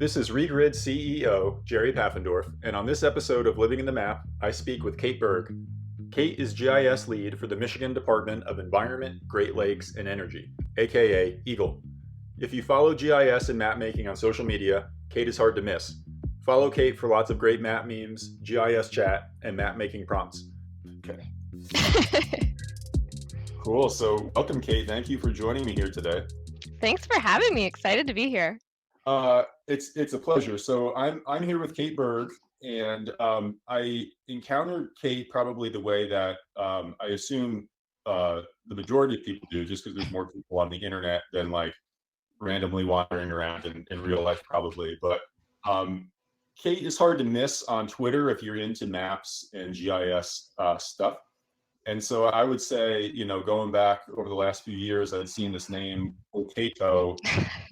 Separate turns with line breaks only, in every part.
This is Regrid CEO Jerry Paffendorf, and on this episode of Living in the Map, I speak with Kate Berg. Kate is GIS lead for the Michigan Department of Environment, Great Lakes, and Energy, aka EAGLE. If you follow GIS and map making on social media, Kate is hard to miss. Follow Kate for lots of great map memes, GIS chat, and map making prompts. Okay. Cool. So, welcome, Kate. Thank you for joining me here today.
Thanks for having me. Excited to be here.
It's a pleasure. So I'm here with Kate Berg, and I encountered Kate probably the way that I assume the majority of people do, just because there's more people on the internet than like randomly wandering around in real life, probably. But Kate is hard to miss on Twitter if you're into maps and GIS stuff. And so I would say, going back over the last few years, I'd seen this name, Okato,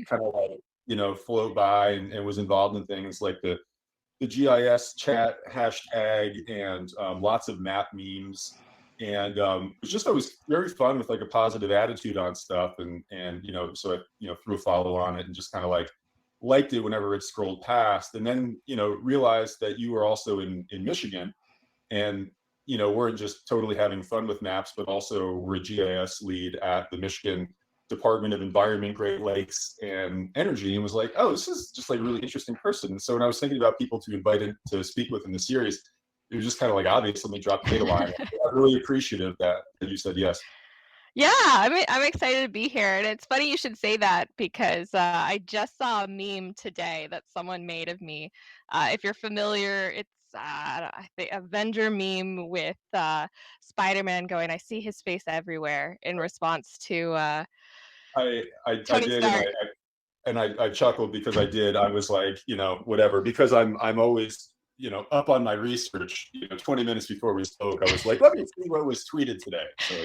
kind of like, float by and was involved in things like the GIS chat hashtag and lots of map memes. And it was just always very fun with like a positive attitude on stuff. And so I, threw a follow on it and just kind of like liked it whenever it scrolled past. And then, realized that you were also in Michigan and, weren't just totally having fun with maps, but also were a GIS lead at the Michigan Department of Environment, Great Lakes, and Energy, and was like, oh, this is just like a really interesting person. So when I was thinking about people to invite in to speak with in the series, it was just kind of like obvious. Let me drop Kate a line. I'm really appreciative that you said yes.
Yeah, I'm excited to be here, and it's funny you should say that because I just saw a meme today that someone made of me. If you're familiar, it's I think Avenger meme with Spider-Man going, "I see his face everywhere," in response to
I
Tony
did,
Stark.
and I chuckled because I did. I was like, whatever, because I'm always, up on my research. 20 minutes before we spoke, I was like, let me see what was tweeted today. So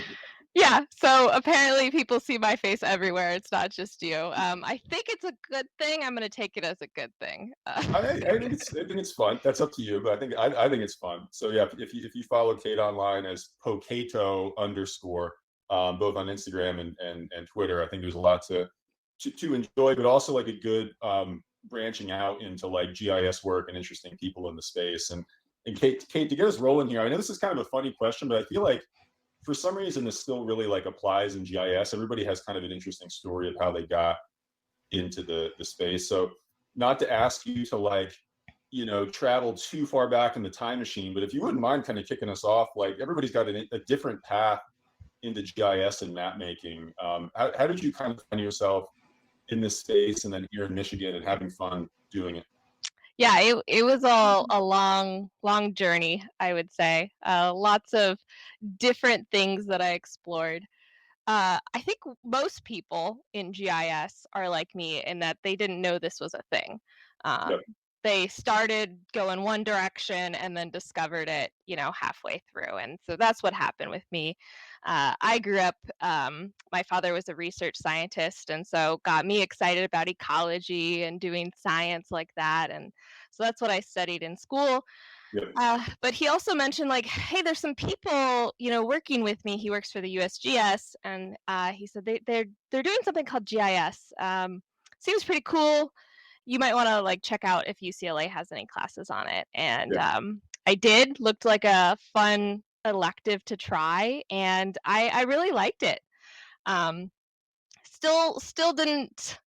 Yeah, so apparently people see my face everywhere. It's not just you. I think it's a good thing. I'm going to take it as a good thing.
I think it's fun. That's up to you, but I think it's fun. So yeah, if you follow Kate online as Pokato _ both on Instagram and Twitter, I think there's a lot to enjoy, but also like a good branching out into like GIS work and interesting people in the space. And Kate, to get us rolling here, I know this is kind of a funny question, but I feel like for some reason this still really like applies in GIS. Everybody has kind of an interesting story of how they got into the space. So not to ask you to like, travel too far back in the time machine, but if you wouldn't mind kind of kicking us off, like everybody's got a different path into GIS and map making. How did you kind of find yourself in this space and then here in Michigan and having fun doing it?
Yeah, it was a long journey, I would say. Lots of different things that I explored. I think most people in GIS are like me in that they didn't know this was a thing.
Yep.
They started going one direction and then discovered it, halfway through. And so that's what happened with me. I grew up, my father was a research scientist, and so got me excited about ecology and doing science like that. And so that's what I studied in school.
Yep.
But he also mentioned like, hey, there's some people, working with me. He works for the USGS, and he said they're doing something called GIS. Seems pretty cool. You might want to like check out if UCLA has any classes on it. And
Yep.
I did. Looked like a fun elective to try, and I really liked it. Still didn't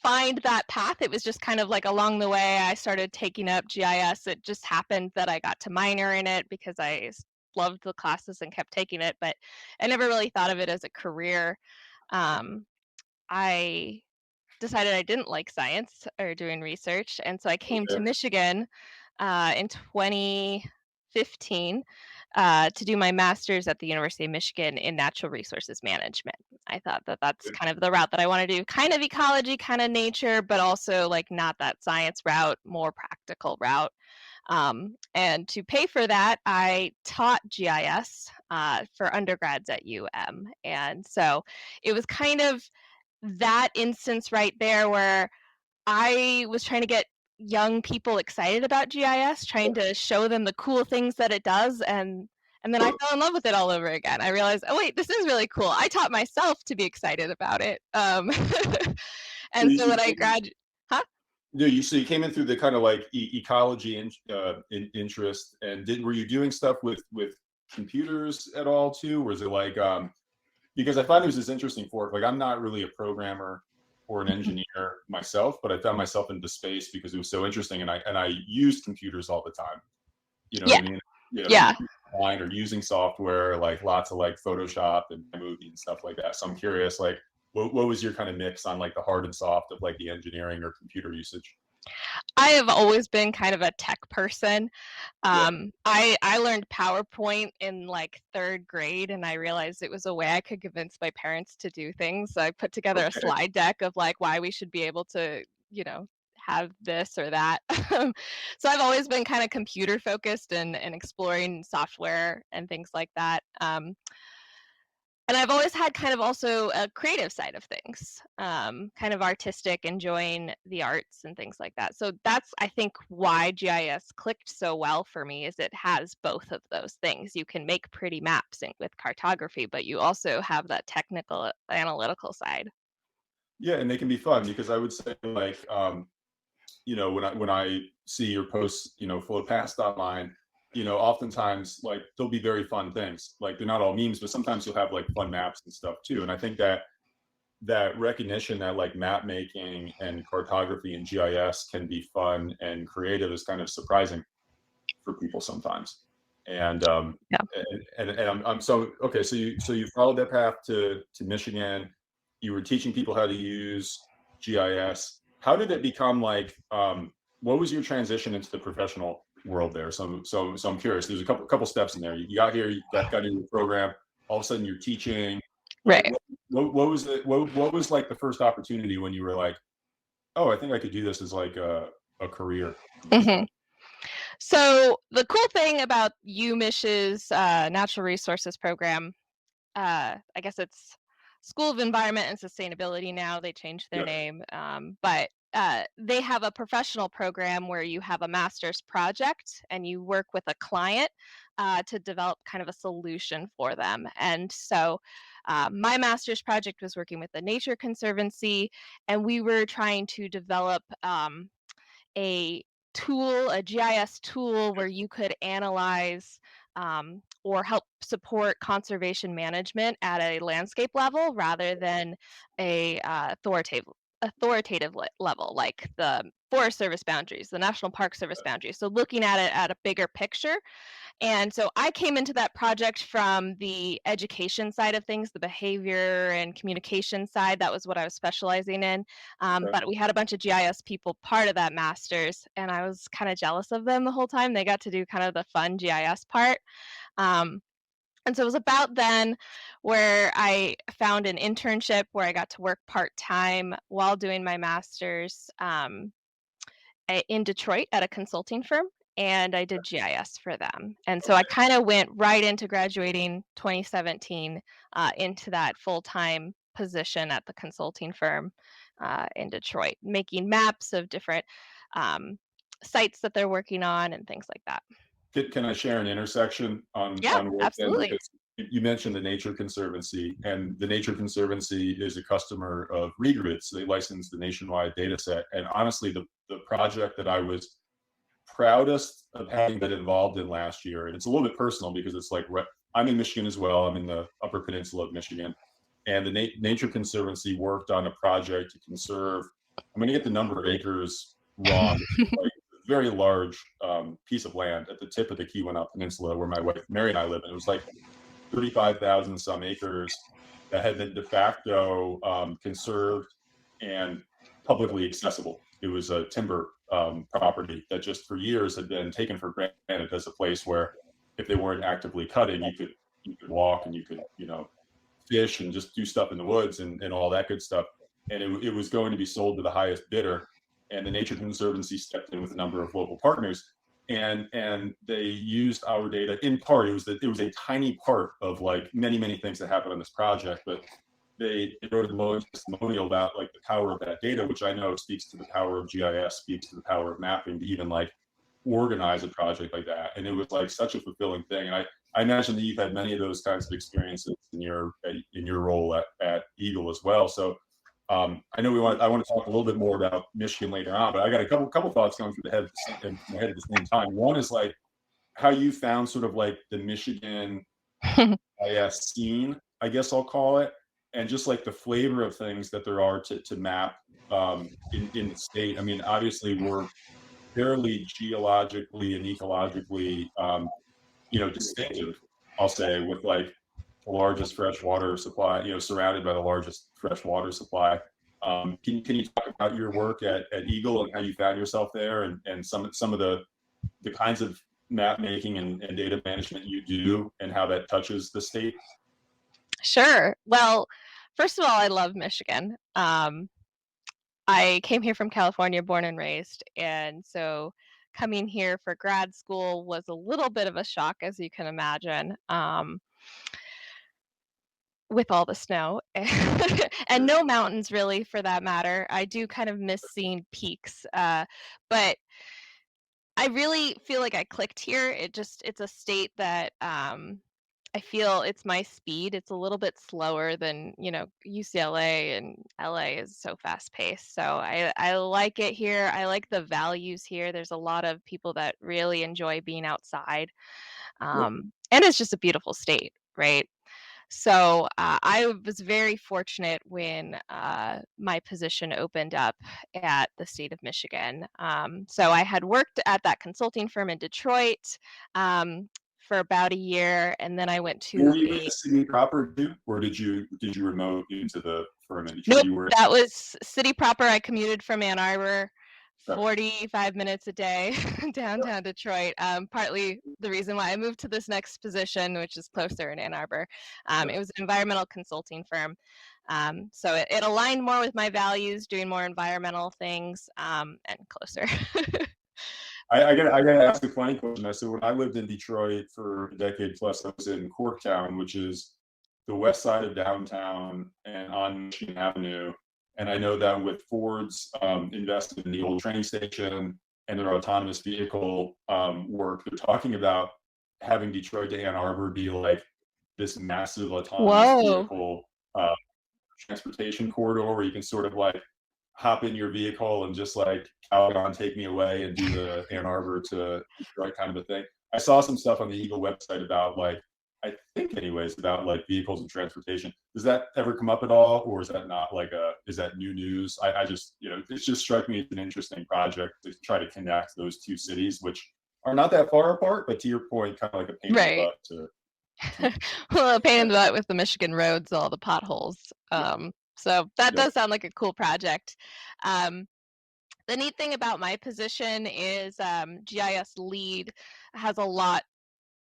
find that path. It was just kind of like along the way I started taking up GIS. It just happened that I got to minor in it because I loved the classes and kept taking it, but I never really thought of it as a career. I decided I didn't like science or doing research, and so I came to
Okay.
Michigan in 2015 to do my master's at the University of Michigan in natural resources management. I thought that that's kind of the route that I want to do, kind of ecology, kind of nature, but also like not that science route, more practical route. And to pay for that, I taught GIS for undergrads at and so it was kind of that instance right there where I was trying to get young people excited about GIS, trying to show them the cool things that it does, and then I fell in love with it all over again. I realized, oh wait, this is really cool. I taught myself to be excited about it. And so when I graduated, huh?
No, so you came in through the kind of like ecology interest, and were you doing stuff with computers at all too? Or was it like because I find there's this interesting fork. Like I'm not really a programmer or an
Mhm.
engineer myself, but I found myself into space because it was so interesting, and I used computers all the time. You know what
Yeah,
I mean? You know,
yeah.
teaching online or using software, like lots of like Photoshop and movie and stuff like that. So I'm curious, like, what was your kind of mix on like the hard and soft of like the engineering or computer usage?
I have always been kind of a tech person.
Yeah.
I learned PowerPoint in like third grade, and I realized it was a way I could convince my parents to do things. I put together a
Okay.
slide deck of like why we should be able to, have this or that. So I've always been kind of computer focused and exploring software and things like that. And I've always had kind of also a creative side of things, kind of artistic, enjoying the arts and things like that. So that's, I think, why GIS clicked so well for me is it has both of those things. You can make pretty maps with cartography, but you also have that technical analytical side.
Yeah, and they can be fun because I would say like when I see your posts, float past online, oftentimes like there'll be very fun things. Like they're not all memes, but sometimes you'll have like fun maps and stuff too. And I think that recognition that like map making and cartography and GIS can be fun and creative is kind of surprising for people sometimes. And
Yeah.
and I'm so okay. So you followed that path to Michigan. You were teaching people how to use GIS. How did it become like? What was your transition into the professional world there? So I'm curious. There's a couple steps in there. You got here. You got into the program. All of a sudden, you're teaching. Like
Right.
what was it? What was like the first opportunity when you were like, oh, I think I could do this as like a career?
hmm So the cool thing about UMish's natural resources program, I guess it's School of Environment and Sustainability now. They changed their
Yeah.
name, but they have a professional program where you have a master's project and you work with a client to develop kind of a solution for them. And so, my master's project was working with the Nature Conservancy, and we were trying to develop a a GIS tool where you could analyze or help support conservation management at a landscape level rather than a authoritative level, like the Forest Service boundaries, the National Park Service boundaries. So looking at it at a bigger picture, and so I came into that project from the education side of things, the behavior and communication side. That was what I was specializing in.
Okay.
But we had a bunch of GIS people part of that master's, and I was kind of jealous of them the whole time. They got to do kind of the fun GIS part. Um, and so it was about then where I found an internship where I got to work part time while doing my master's. In Detroit at a consulting firm, and I did GIS for them. And so I
Okay.
kind of went right into graduating 2017 into that full time position at the consulting firm in Detroit, making maps of different um, sites that they're working on and things like that.
Can I share an intersection
Yeah,
on work then?
absolutely.
Because you mentioned the Nature Conservancy, and the Nature Conservancy is a customer of Regrid, so they license the nationwide data set. And honestly, the project that I was proudest of having been involved in last year, and it's a little bit personal because it's like I'm in Michigan as well. I'm in the Upper Peninsula of Michigan, and the Nature Conservancy worked on a project to conserve. I'm going to get the number of acres wrong. Like a very large piece of land at the tip of the Keweenaw Peninsula, where my wife Mary and I live, and it was like 35,000 some acres that had been de facto conserved and publicly accessible. It was a timber property that just for years had been taken for granted as a place where if they weren't actively cutting, you could walk and you could fish and just do stuff in the woods and all that good stuff. And it was going to be sold to the highest bidder. And the Nature Conservancy stepped in with a number of local partners, and they used our data in part. It was a tiny part of like many things that happened on this project, but they wrote a testimonial about like the power of that data, which I know speaks to the power of GIS, speaks to the power of mapping to even like organize a project like that. And it was like such a fulfilling thing. And I imagine that you've had many of those kinds of experiences in your role at Eagle as well. So I know I want to talk a little bit more about Michigan later on, but I got a couple thoughts going through the head in my head at the same time. One is like how you found sort of like the Michigan IS scene, I guess I'll call it, and just like the flavor of things that there are to map in the state. I mean, obviously we're fairly geologically and ecologically, distinctive, I'll say, with like the largest freshwater supply, surrounded by the largest freshwater supply. Can you talk about your work at Eagle and how you found yourself there, and some of the kinds of map making and data management you do and how that touches the state?
Sure. Well, first of all, I love Michigan. I came here from California, born and raised, and so coming here for grad school was a little bit of a shock, as you can imagine, with all the snow and no mountains really, for that matter. I do kind of miss seeing peaks, but I really feel like I clicked here. It's a state that I feel it's my speed. It's a little bit slower than, UCLA, and LA is so fast paced. So I like it here. I like the values here. There's a lot of people that really enjoy being outside.
Yeah.
And it's just a beautiful state, right? So I was very fortunate when my position opened up at the state of Michigan. So I had worked at that consulting firm in Detroit for about a year, and then I went
Were
to
you in
a
the city proper too, or did you remote into the firm in Detroit?
nope,
You were
that was city proper. I commuted from Ann Arbor,
okay.
45 minutes a day downtown Detroit. Partly the reason why I moved to this next position, which is closer in Ann Arbor. It was an environmental consulting firm. So it aligned more with my values, doing more environmental things, and closer.
I gotta ask a funny question. So when I lived in Detroit for a decade plus, I was in Corktown, which is the west side of downtown and on Michigan Avenue. And I know that with Ford's investment in the old train station and their autonomous vehicle work, they're talking about having Detroit to Ann Arbor be like this massive autonomous
Whoa.
vehicle transportation corridor where you can sort of like hop in your vehicle and just like Calgon take me away and do the Ann Arbor to Detroit kind of a thing. I saw some stuff on the Eagle website about like, I think anyways, about like vehicles and transportation. Does that ever come up at all? Or is that not like is that new news? I just, it's just struck me as an interesting project to try to connect those two cities, which are not that far apart, but to your point, kind of like a pain in the
Right.
butt to
Well, a pain in
yeah,
the butt with the Michigan roads, all the potholes.
yeah,
So that
yeah,
does sound like a cool project. Um, the neat thing about my position is GIS lead has a lot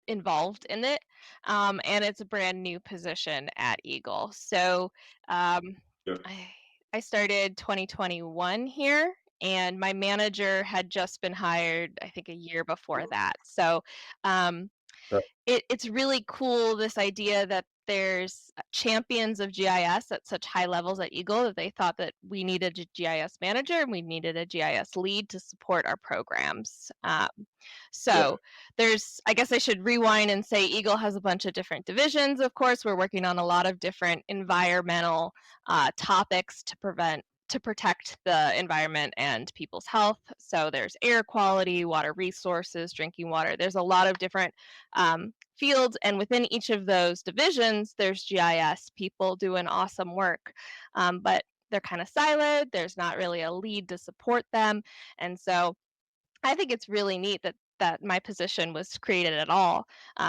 involved in it, and it's a brand new position at Eagle. So um,
yeah.
I, I started 2021 here, and my manager had just been hired, I think, a year before that. So um,
Okay.
it's really cool, this idea that there's champions of GIS at such high levels at Eagle, that they thought that we needed a GIS manager and we needed a GIS lead to support our programs.
Yeah.
So I guess I should rewind and say Eagle has a bunch of different divisions. Of course, we're working on a lot of different environmental topics to protect the environment and people's health. So there's air quality, water resources, drinking water. There's a lot of different fields, and within each of those divisions, there's GIS people doing awesome work. But they're kind of siloed. There's not really a lead to support them, and so I think it's really neat that my position was created at all,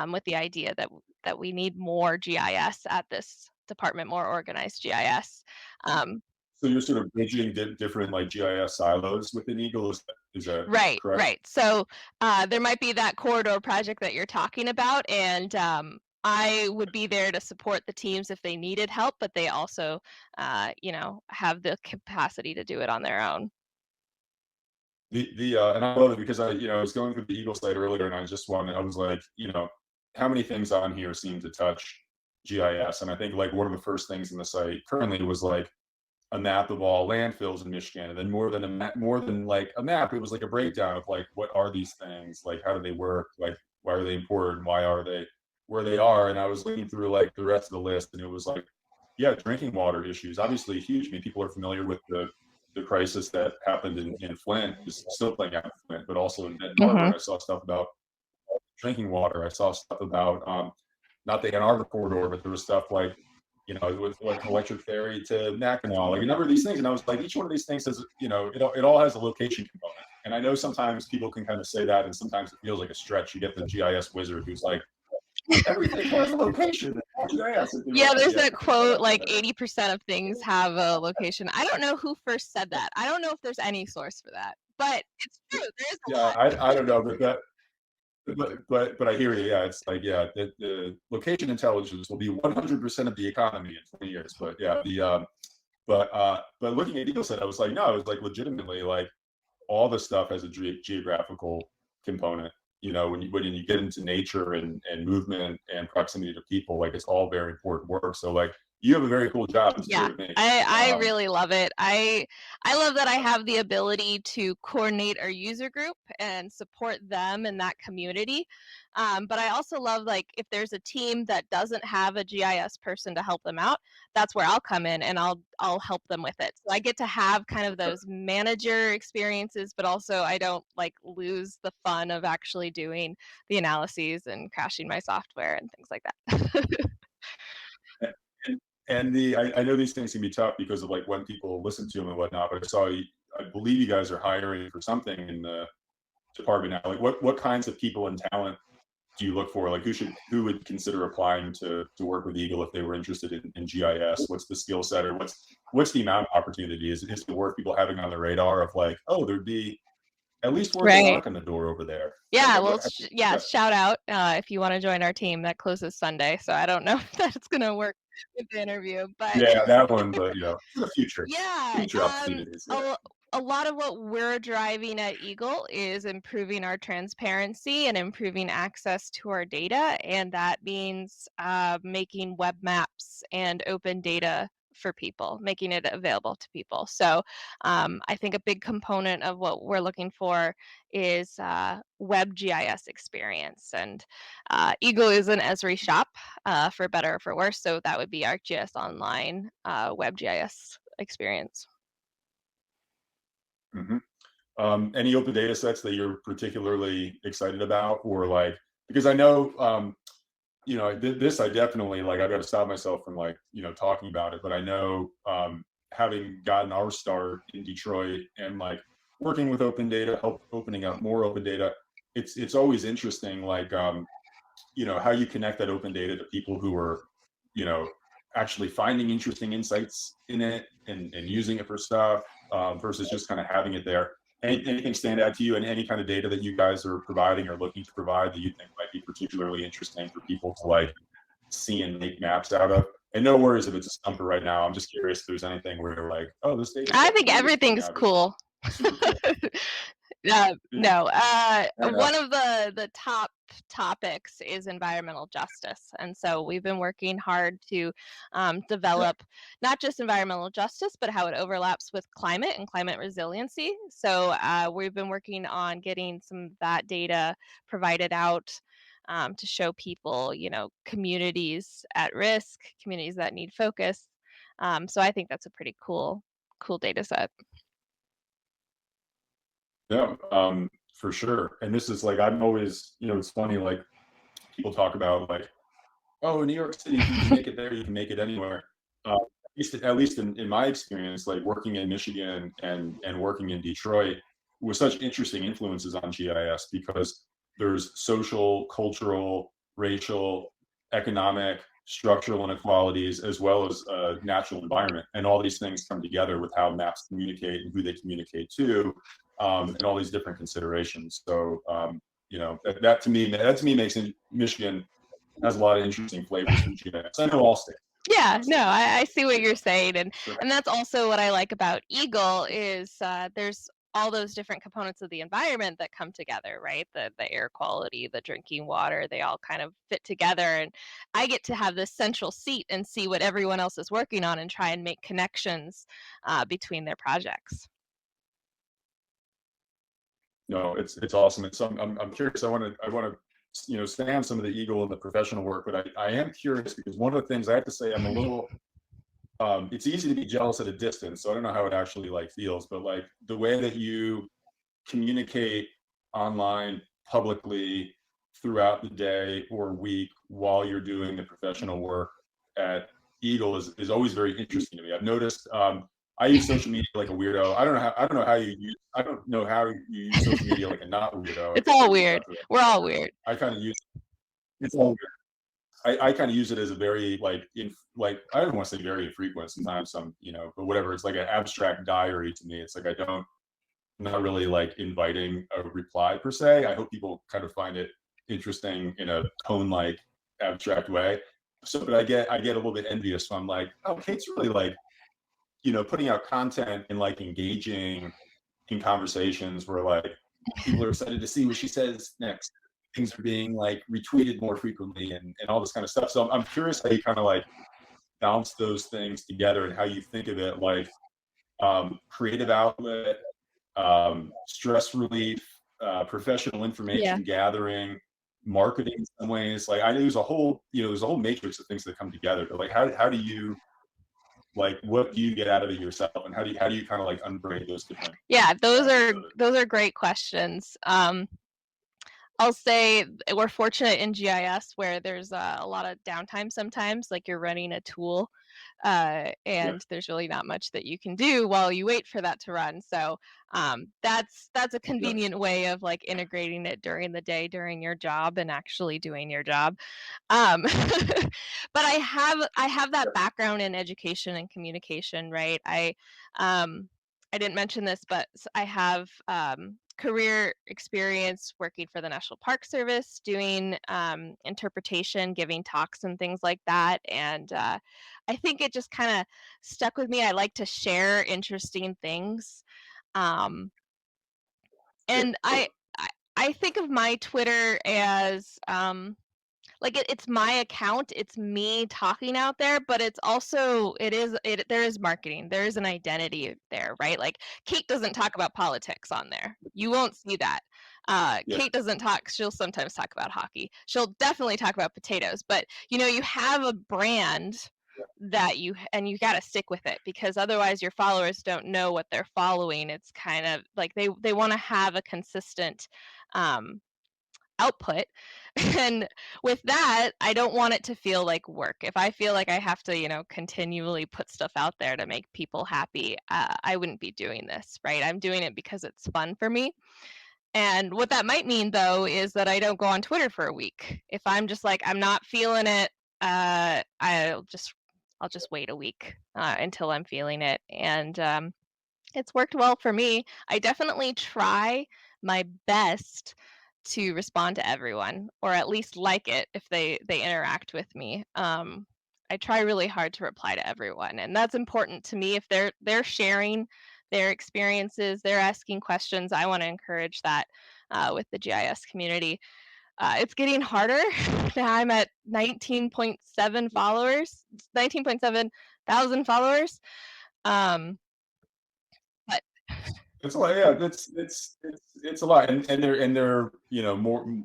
with the idea that we need more GIS at this department, more organized GIS. Um,
So you're sort of bridging different like GIS silos within Eagle. Is that
right,
correct?
right. So there might be that corridor project that you're talking about, and I would be there to support the teams if they needed help, but they also, have the capacity to do it on their own.
The and I love it because I was going through the Eagle site earlier and I was like, how many things on here seem to touch GIS? And I think like one of the first things in the site currently was like a map of all landfills in Michigan, and then more than like a map, it was like a breakdown of like what are these things, like how do they work, like why are they important, why are they where they are, and I was looking through like the rest of the list, and it was like yeah, drinking water issues, obviously huge. I mean, people are familiar with the crisis that happened in Flint, is still playing out in Flint, but also in Benton
Hmm.
Harbor. I saw stuff about drinking water. I saw stuff about not the Ann Arbor corridor, but there was stuff like, with what electric ferry to Mackinac, like a number of these things. And I was like, each one of these things has, it all has a location component. And I know sometimes people can kind of say that, and sometimes it feels like a stretch. You get the GIS wizard who's like, everything has a location. GIS.
Yeah, there's
Yeah,
that quote, like 80% of things have a location. I don't know who first said that. I don't know if there's any source for that, but it's true. There is a
yeah,
lot.
I don't know, but I hear you. Yeah, it's like, yeah, the location intelligence will be 100% of the economy in 20 years. But yeah, but looking at Eagle set, I was like, no, it was like legitimately like all the stuff has a geographical component. When you get into nature and movement and proximity to people, like it's all very important work. So like you have a very cool job. It's
Yeah,
clear to me.
I really love it. I love that I have the ability to coordinate our user group and support them in that community. But I also love, like, if there's a team that doesn't have a GIS person to help them out, that's where I'll come in and I'll help them with it. So I get to have kind of those manager experiences, but also I don't like lose the fun of actually doing the analyses and crashing my software and things like that.
And I know these things can be tough because of like when people listen to them and whatnot. But I believe you guys are hiring for something in the department now. Like what kinds of people and talent do you look for? Like who would consider applying to work with Eagle if they were interested in GIS? What's the skill set, or what's the amount of opportunity? Is it worth people having on the radar of like, oh, there'd be at least worth a
Right.
knock on the door over there?
Yeah,
Like,
well, yeah, shout out if you want to join our team. That closes Sunday, so I don't know if that's gonna work with the interview, but
yeah, that one, but for the
yeah,
future opportunities. Yeah.
a lot of what we're driving at Eagle is improving our transparency and improving access to our data, and that means making web maps and open data for people, making it available to people. So I think a big component of what we're looking for is web GIS experience, and Eagle is an Esri shop, for better or for worse. So that would be ArcGIS Online web GIS experience.
Hmm. Any open data sets that you're particularly excited about, or like, because I know, this I definitely like, I've got to stop myself from like, talking about it, but I know, having gotten our start in Detroit and like working with open data, help opening up more open data, it's always interesting, like, how you connect that open data to people who are, you know, actually finding interesting insights in it and using it for stuff, versus just kind of having it there. Anything stand out to you, and any kind of data that you guys are providing or looking to provide that you think might be particularly interesting for people to like see and make maps out of? And no worries if it's a stumper right now. I'm just curious if there's anything where you're like, oh, this data
I
set
think
to me is coming
everything's
out as
cool.
super cool. Yeah,
No,
fair enough.
one of the top topics is environmental justice, and so we've been working hard to
Yeah.
develop not just environmental justice, but how it overlaps with climate and climate resiliency. So we've been working on getting some of that data provided out to show people, communities at risk, communities that need focus. So I think that's a pretty cool data set.
Yeah, for sure. And this is like, I'm always, it's funny, like people talk about like, oh, in New York City, if you can make it there, you can make it anywhere. At least in my experience, like working in Michigan and working in Detroit, with such interesting influences on GIS, because there's social, cultural, racial, economic, structural inequalities, as well as natural environment, and all these things come together with how maps communicate and who they communicate to, and all these different considerations. So that to me makes Michigan has a lot of interesting flavors for GIS. I know all states.
Yeah, no,
Honestly.
I see what you're saying, and
Sure.
that's also what I like about Eagle is there's all those different components of the environment that come together, right? The air quality, the drinking water, they all kind of fit together, and I get to have this central seat and see what everyone else is working on and try and make connections between their projects.
No, it's awesome. I'm curious. I want to stay on some of the Eagle and the professional work, but I am curious because one of the things I have to say, I'm a little it's easy to be jealous at a distance. So I don't know how it actually like feels, but like the way that you communicate online publicly throughout the day or week while you're doing the professional work at Eagle is always very interesting to me. I've noticed I use social media like a weirdo. I don't know how you use social media like a not weirdo. I
It's
guess
all
everyone's
weird.
got their
We're all weird.
I kind of use it's all weird. I kind of use it as a very like I don't want to say very infrequent, sometimes some, but whatever. It's like an abstract diary to me. It's like I'm not really like inviting a reply per se. I hope people kind of find it interesting in a tone like abstract way. So, but I get a little bit envious. So I'm like, oh, Kate's really like, putting out content and like engaging in conversations where like people are excited to see what she says next. Things are being like retweeted more frequently and all this kind of stuff. So I'm curious how you kind of like balance those things together and how you think of it like creative outlet, stress relief, professional information gathering, marketing in some ways. Like I know there's a whole matrix of things that come together. But like how do you like what do you get out of it yourself, and how do you kind of like unbraid those different
those are great questions. I'll say we're fortunate in GIS where there's a lot of downtime sometimes, like you're running a tool and there's really not much that you can do while you wait for that to run. So that's a convenient way of like integrating it during the day, during your job, and actually doing your job. But I have that background in education and communication, right? I didn't mention this, but I have career experience working for the National Park Service, doing interpretation, giving talks and things like that. And I think it just kind of stuck with me. I like to share interesting things. And I think of my Twitter as like it's my account, it's me talking out there, but it's also there is marketing, there is an identity there, right? Like Kate doesn't talk about politics on there, you won't see that. Kate doesn't talk, she'll sometimes talk about hockey, she'll definitely talk about potatoes, but you have a brand that you got to stick with it, because otherwise your followers don't know what they're following. It's kind of like they want to have a consistent output. And with that, I don't want it to feel like work. If I feel like I have to, continually put stuff out there to make people happy, I wouldn't be doing this, right? I'm doing it because it's fun for me. And what that might mean, though, is that I don't go on Twitter for a week. If I'm just like, I'm not feeling it, I'll just wait a week until I'm feeling it. And it's worked well for me. I definitely try my best to respond to everyone, or at least like it if they interact with me. I try really hard to reply to everyone, and that's important to me. If they're sharing their experiences, they're asking questions, I want to encourage that with the GIS community. It's getting harder. Now I'm at 19.7 followers, 19.7 thousand followers. But
It's a lot. Yeah, it's a lot, and they're more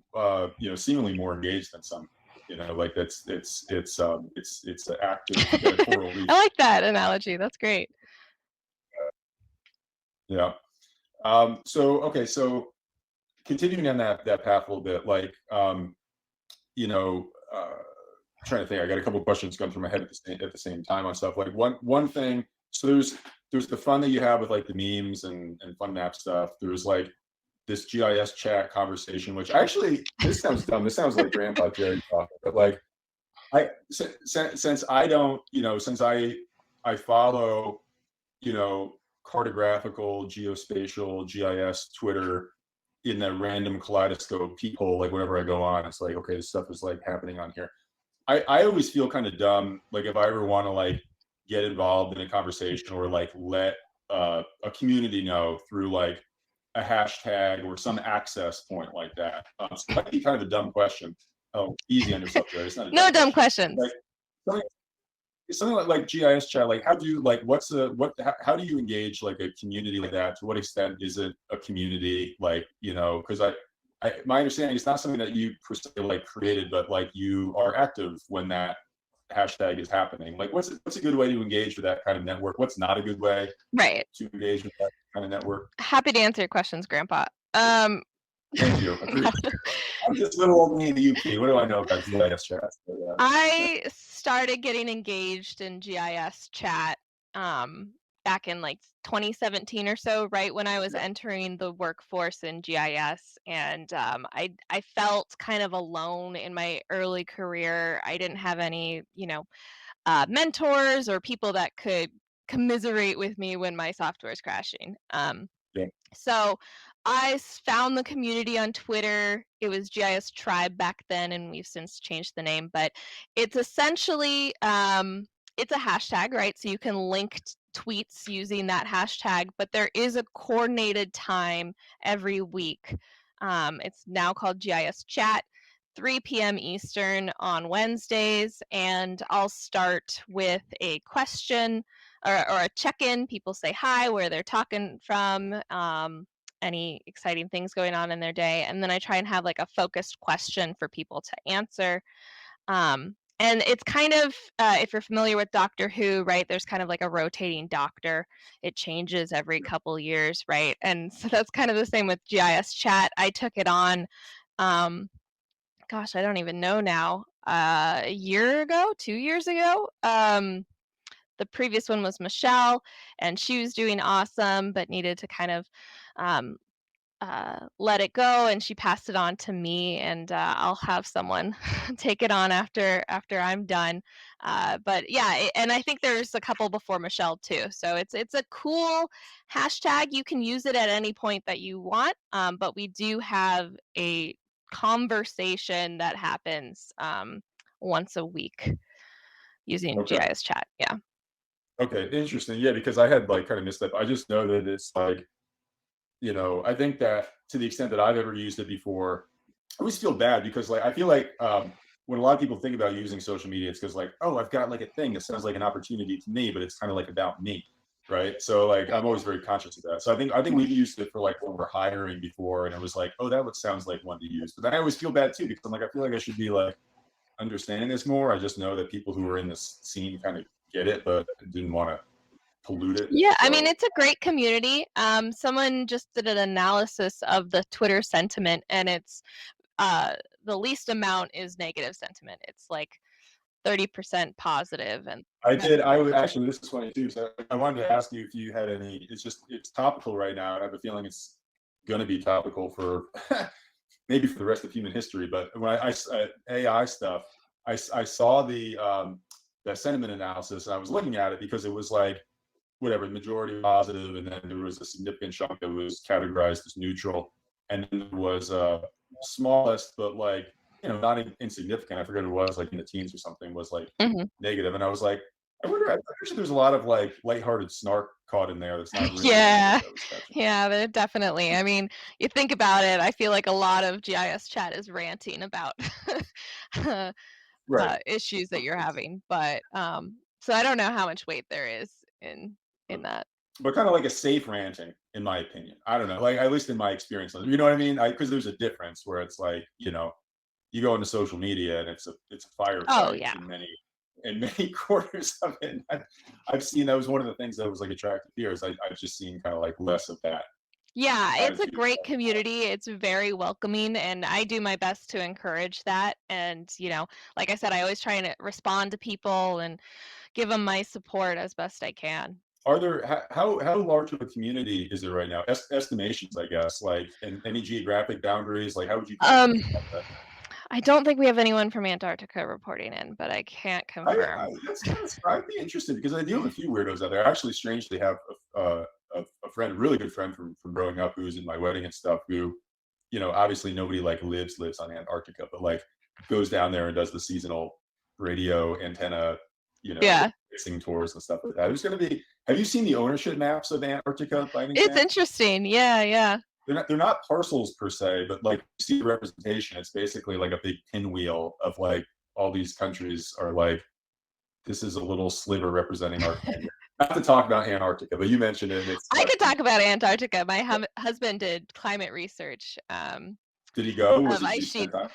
seemingly more engaged than some. Like it's an active coral reef.
I like that analogy. That's great.
Yeah. So continuing on that path a little bit, like trying to think. I got a couple of questions going through my head at the same time on stuff. Like one thing. So there's the fun that you have with like the memes and fun map stuff. There's like this GIS chat conversation, which actually, this sounds dumb. This sounds like Grandpa Jerry talking, but like since I don't, since I follow, cartographical, geospatial, GIS, Twitter in that random kaleidoscope peephole, like whenever I go on, it's like, okay, this stuff is like happening on here. I always feel kind of dumb, like if I ever want to like get involved in a conversation or like let a community know through like a hashtag or some access point like that. So it might be kind of a dumb question. Oh, easy on yourself, Jerry. It's not a
No dumb
question.
questions.
Like something like GIS chat. Like how do you like how do you engage like a community like that? To what extent is it a community? Like because my understanding is not something that you per se like created, but like you are active when that hashtag is happening. Like, what's a good way to engage with that kind of network? What's not a good way
Right.
to engage with that kind of network?
Happy to answer your questions, Grandpa.
Thank you. I'm just little old me in the UK. What do I know about GIS chats?
I started getting engaged in GIS chat back in like 2017 or so, right when I was entering the workforce in GIS, and I felt kind of alone in my early career. I didn't have any, mentors or people that could commiserate with me when my software is crashing.
Yeah.
So I found the community on Twitter. It was GIS Tribe back then, and we've since changed the name. But it's essentially it's a hashtag, right? So you can link tweets using that hashtag. But there is a coordinated time every week. It's now called GIS Chat. 3 p.m. Eastern on Wednesdays, and I'll start with a question or a check-in. People say hi, where they're talking from, any exciting things going on in their day, and then I try and have like a focused question for people to answer. And it's kind of, if you're familiar with Doctor Who, right? There's kind of like a rotating doctor. It changes every couple years, right? And so that's kind of the same with GIS Chat. I took it on. Gosh, I don't even know now. A year ago, 2 years ago. The previous one was Michelle, and she was doing awesome, but needed to kind of um, let it go, and she passed it on to me, and I'll have someone take it on after I'm done. But yeah, and I think there's a couple before Michelle too. So it's a cool hashtag. You can use it at any point that you want, but we do have a conversation that happens once a week using
Okay.
GIS chat. Yeah.
Okay. Interesting. Yeah, because I had like kind of missed that. I just know that it's like, I think that to the extent that I've ever used it before, I always feel bad because like I feel like when a lot of people think about using social media, it's because like, oh, I've got like a thing that sounds like an opportunity to me, but it's kind of like about me, right? So like I'm always very conscious of that. So I think we've used it for like when we're hiring before, and it was like, oh, sounds like one to use. But then I always feel bad too because I'm like I feel like I should be like understanding this more. I just know that people who are in this scene kind of get it, but didn't want to pollute it.
Yeah, I mean,
So
it's a great community. Someone just did an analysis of the Twitter sentiment, and it's uh, the least amount is negative sentiment. It's like 30% positive, and
I did. I would actually. This is funny too. So I wanted to ask you if you had any. It's topical right now, and I have a feeling it's going to be topical for maybe for the rest of human history. But when AI stuff, I saw the sentiment analysis, and I was looking at it because it was like whatever majority positive, and then there was a significant chunk that was categorized as neutral, and then there was smallest, but like not insignificant. I forget what it was, like in the teens or something, was like
Mhm.
negative, and I was like, I wonder. I bet there's a lot of like lighthearted snark caught in there. That's not really the message
Yeah,
I was catching.
yeah, they're definitely. I mean, you think about it, I feel like a lot of GIS chat is ranting about
Right.
issues that you're having, but so I don't know how much weight there is in that.
But kind of like a safe ranting, in my opinion. I don't know, like at least in my experience, you know what I mean? Because there's a difference where it's like you go into social media and it's a
Oh
firefight
yeah.
in many quarters of it. I've seen that was one of the things that was like attractive here is I've just seen kind of like less of that
Yeah, it's a
attitude.
great community. It's very welcoming, and I do my best to encourage that. And, like I said, I always try and respond to people and give them my support as best I can.
Are there how large of a community is there right now? Estimations, I guess, like and any geographic boundaries, like how would you kind of
Um,
think about that?
I don't think we have anyone from Antarctica reporting in, but I can't confirm.
That's kind of I'd be interested because I deal with a few weirdos out there. I actually strangely have a friend, a really good friend from growing up who's in my wedding and stuff. Who, obviously nobody like lives on Antarctica, but like goes down there and does the seasonal radio antenna,
Yeah,
fixing tours and stuff like that. There's going to be. Have you seen the ownership maps of Antarctica by any
it's
chance?
interesting. Yeah, yeah.
They're not parcels per se, but like you see the representation. It's basically like a big pinwheel of like all these countries are like this is a little sliver representing our tenure. Not to talk about Antarctica, but you mentioned it. It's
I could talk about Antarctica. My husband did climate research
did he go? Was
of
it? Did
ice
he spend
sheets.
time?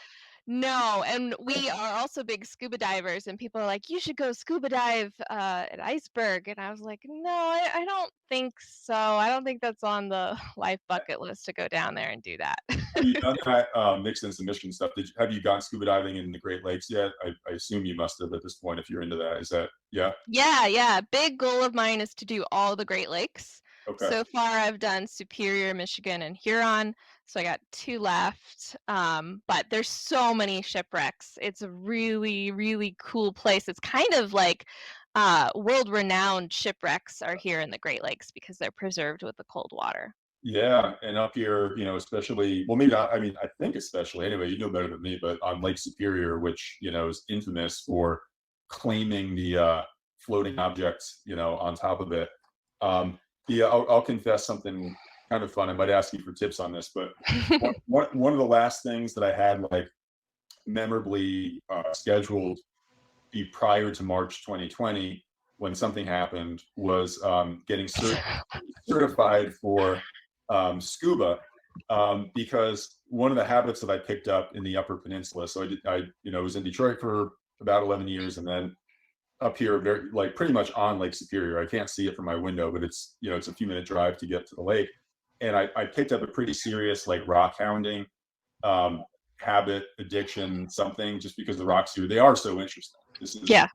No, and we are also big scuba divers, and people are like, "You should go scuba dive at Iceberg," and I was like, "No, I don't think so. I don't think that's on the life bucket list to go down there and do that."
Have you done that mixed in some Michigan stuff? Have you gone scuba diving in the Great Lakes yet? I assume you must have at this point if you're into that. Is that, yeah?
Yeah, yeah. Big goal of mine is to do all the Great Lakes.
Okay.
So far, I've done Superior, Michigan, and Huron. So I got 2 left. But there's so many shipwrecks. It's a really, really cool place. It's kind of like world-renowned shipwrecks are here in the Great Lakes because they're preserved with the cold water.
Yeah, and up here, especially, well, maybe not, I mean, I think especially, anyway, you know better than me, but on Lake Superior, which, is infamous for claiming the floating objects, on top of it. Yeah, I'll confess something kind of fun. I might ask you for tips on this, but one of the last things that I had like memorably scheduled be prior to March 2020, when something happened, was getting certified for scuba, because one of the habits that I picked up in the Upper Peninsula. So I was in Detroit for about 11 years, and then up here, very like pretty much on Lake Superior. I can't see it from my window, but it's a few minute drive to get to the lake. And I picked up a pretty serious like rock hounding um, habit, addiction, something, just because the rocks here, they are so interesting. This is,
Yeah.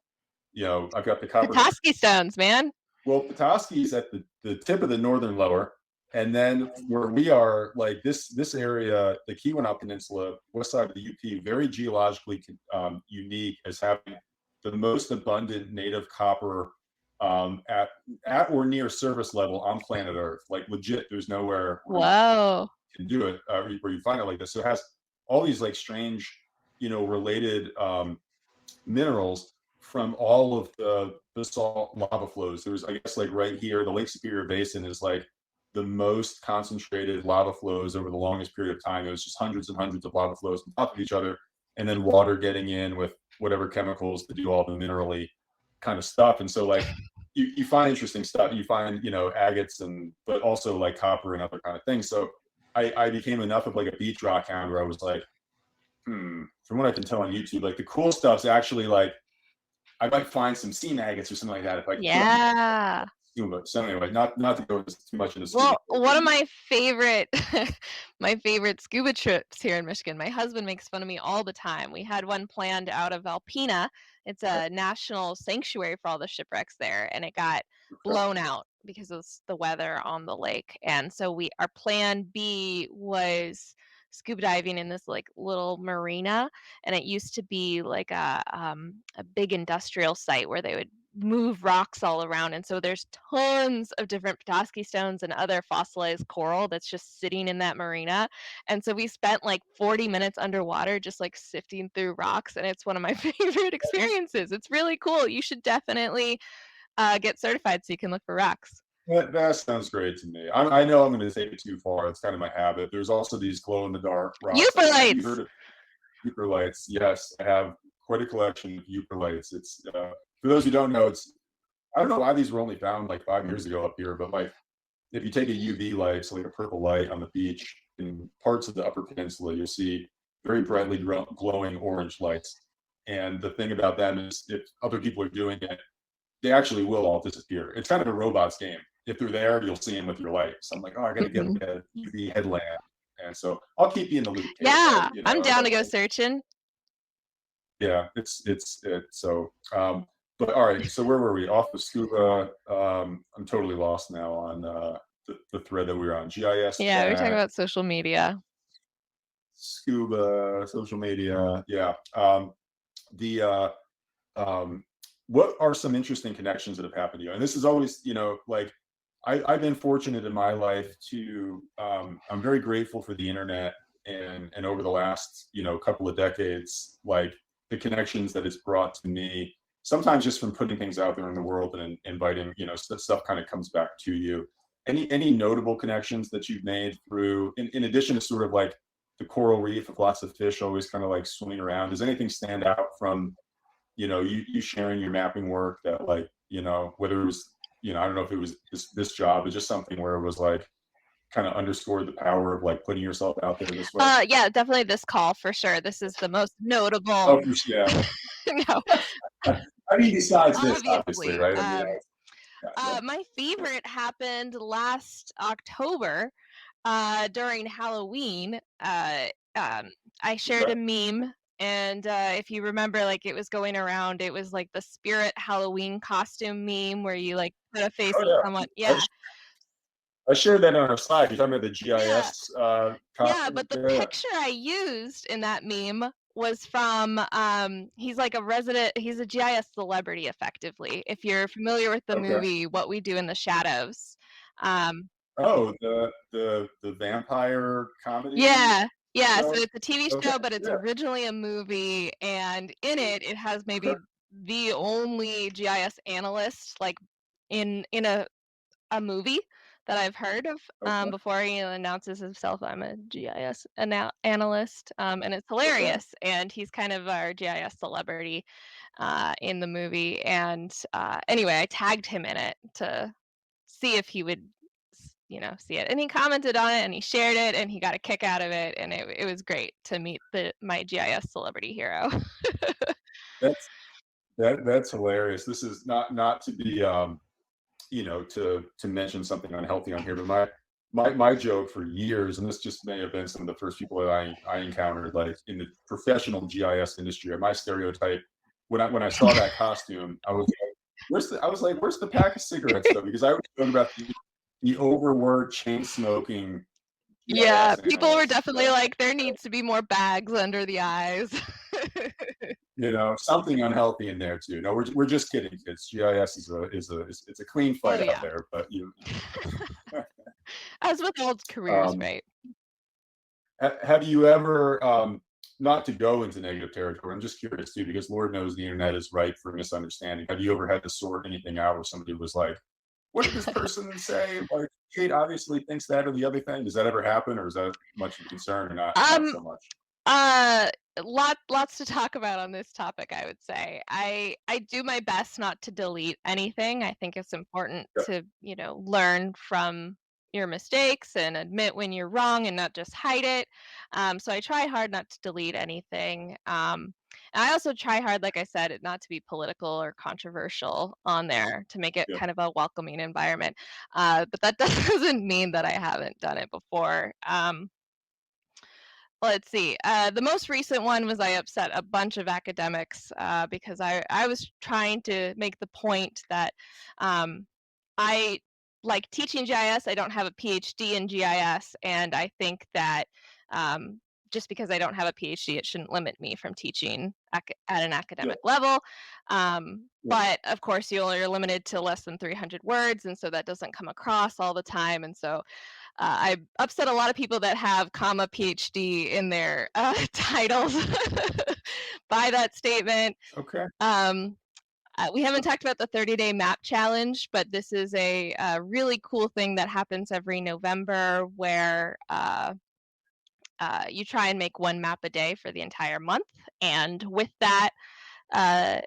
I've got the copper.
Petoskey stones, man.
Well, Petoskey's at the tip of the northern lower, and then where we are, like this area, the Keweenaw Peninsula, west side of the UP, very geologically unique as having the most abundant native copper at or near surface level on planet Earth. Like legit, there's nowhere
Whoa.
you can do it where you find it like this. So it has all these like strange, related minerals from all of the basalt lava flows. There's, I guess, like right here, the Lake Superior Basin is like the most concentrated lava flows over the longest period of time. It was just hundreds and hundreds of lava flows on top of each other, and then water getting in with whatever chemicals to do all the minerally kind of stuff. And so like you find interesting stuff. You find, agates but also like copper and other kind of things. So I became enough of like a beach rock hound where I was like, from what I can tell on YouTube, like the cool stuff's actually like I might find some sea maggots or something like that if I
Yeah.
scuba. So anyway, not to go too much into
Well,
scuba.
one of my favorite my favorite scuba trips here in Michigan. My husband makes fun of me all the time. We had one planned out of Alpena. It's a national sanctuary for all the shipwrecks there, and it got blown out because of the weather on the lake. And so our plan B was scuba diving in this like little marina, and it used to be like a big industrial site where they would move rocks all around. And so there's tons of different Petoskey stones and other fossilized coral that's just sitting in that marina. And so we spent like 40 minutes underwater just like sifting through rocks. And it's one of my favorite experiences. It's really cool. You should definitely get certified so you can look for rocks.
That sounds great to me. I know I'm going to take it too far. It's kind of my habit. There's also these glow in the dark rocks.
Euphorites.
You heard of euphorites? Yes, I have quite a collection of euphorites. It's for those who don't know, I don't know why these were only found like 5 years ago up here, but like if you take a UV light, so like a purple light on the beach in parts of the Upper Peninsula, you'll see very brightly glowing orange lights. And the thing about them is, if other people are doing it, they actually will all disappear. It's kind of a robot's game. If they're there, you'll see them with your light. So I'm like, I got to get a UV headlamp. And so I'll keep you in the loop.
Yeah, I'm down to go searching.
Yeah, it's so. But all right, so where were we? Off of scuba. I'm totally lost now on the thread that we were on. GIS.
Yeah, we're talking about social media.
Scuba, social media. Yeah. What are some interesting connections that have happened to you? And this is always, like I've been fortunate in my life to. I'm very grateful for the internet, and over the last couple of decades, like the connections that it's brought to me. Sometimes just from putting things out there in the world and inviting, stuff kind of comes back to you. Any notable connections that you've made through, in addition to sort of like the coral reef of lots of fish always kind of like swimming around? Does anything stand out from, you sharing your mapping work that like, whether it was, I don't know if it was this job, but just something where it was like kind of underscored the power of like putting yourself out there this way?
Yeah, definitely this call for sure. This is the most notable.
Oh, yeah.
No,
I mean, besides this, obviously,
obviously.
right? I mean, yeah.
My favorite happened last October, during Halloween. I shared
Okay.
a meme, and if you remember, like it was going around. It was like the spirit Halloween costume meme, where you like put a face
Oh
on
yeah.
someone.
I,
Yeah,
I shared that on our slide. You're talking about the
yeah.
GIS
Yeah,
costume?
but the
Yeah.
picture I used in that meme was from he's like a resident, he's a GIS celebrity effectively. If you're familiar with the
Okay.
movie What We Do in the Shadows. Um
Oh, the vampire comedy
yeah. Yeah, so
show?
it's a TV
Okay.
show, but it's
Yeah.
originally a movie, and in it has maybe the only GIS analyst like in a movie that I've heard of,
Okay.
before he announces himself. I'm a GIS analyst, and it's
Okay.
hilarious. And he's kind of our GIS celebrity in the movie. And anyway, I tagged him in it to see if he would, see it. And he commented on it, and he shared it, and he got a kick out of it. And it was great to meet my GIS celebrity hero.
That's that's hilarious. This is not to be to mention something unhealthy on here, but my joke for years, and this just may have been some of the first people that I encountered, like in the professional GIS industry. And my stereotype when I saw that costume, where's the pack of cigarettes though? Because I was talking about the overworked chain smoking
Yeah,
GIS
people were
analysts.
definitely like, there needs to be more bags under the eyes.
Something unhealthy in there too. No, we're just kidding, kids. GIS it's a clean
Oh
fight out
yeah.
there, but
As with all careers,
um,
right?
have you ever, not to go into negative territory, I'm just curious too, because Lord knows the internet is ripe for misunderstanding. Have you ever had to sort anything out where somebody was like, what did this person say? Like, Kate obviously thinks that or the other thing. Does that ever happen, or is that much of a concern, or not
Um,
so much?
uh, lots to talk about on this topic, I would say. I do my best not to delete anything. I think it's important
Yeah,
to, learn from your mistakes and admit when you're wrong and not just hide it. So I try hard not to delete anything. And I also try hard, like I said, not to be political or controversial on there to make it
yeah,
kind of a welcoming environment. But that doesn't mean that I haven't done it before. Let's see. The most recent one was I upset a bunch of academics because I was trying to make the point that um, I like teaching GIS. I don't have a PhD in GIS, and I think that um, just because I don't have a PhD, it shouldn't limit me from teaching at an
yeah,
academic level.
yeah.
But of course, you're limited to less than 300 words, and so that doesn't come across all the time. And so I upset a lot of people that have comma PhD in their titles by that statement.
Okay.
Um, we haven't talked about the 30-day map challenge, but this is a really cool thing that happens every November where you try and make one map a day for the entire month. And with that, uh,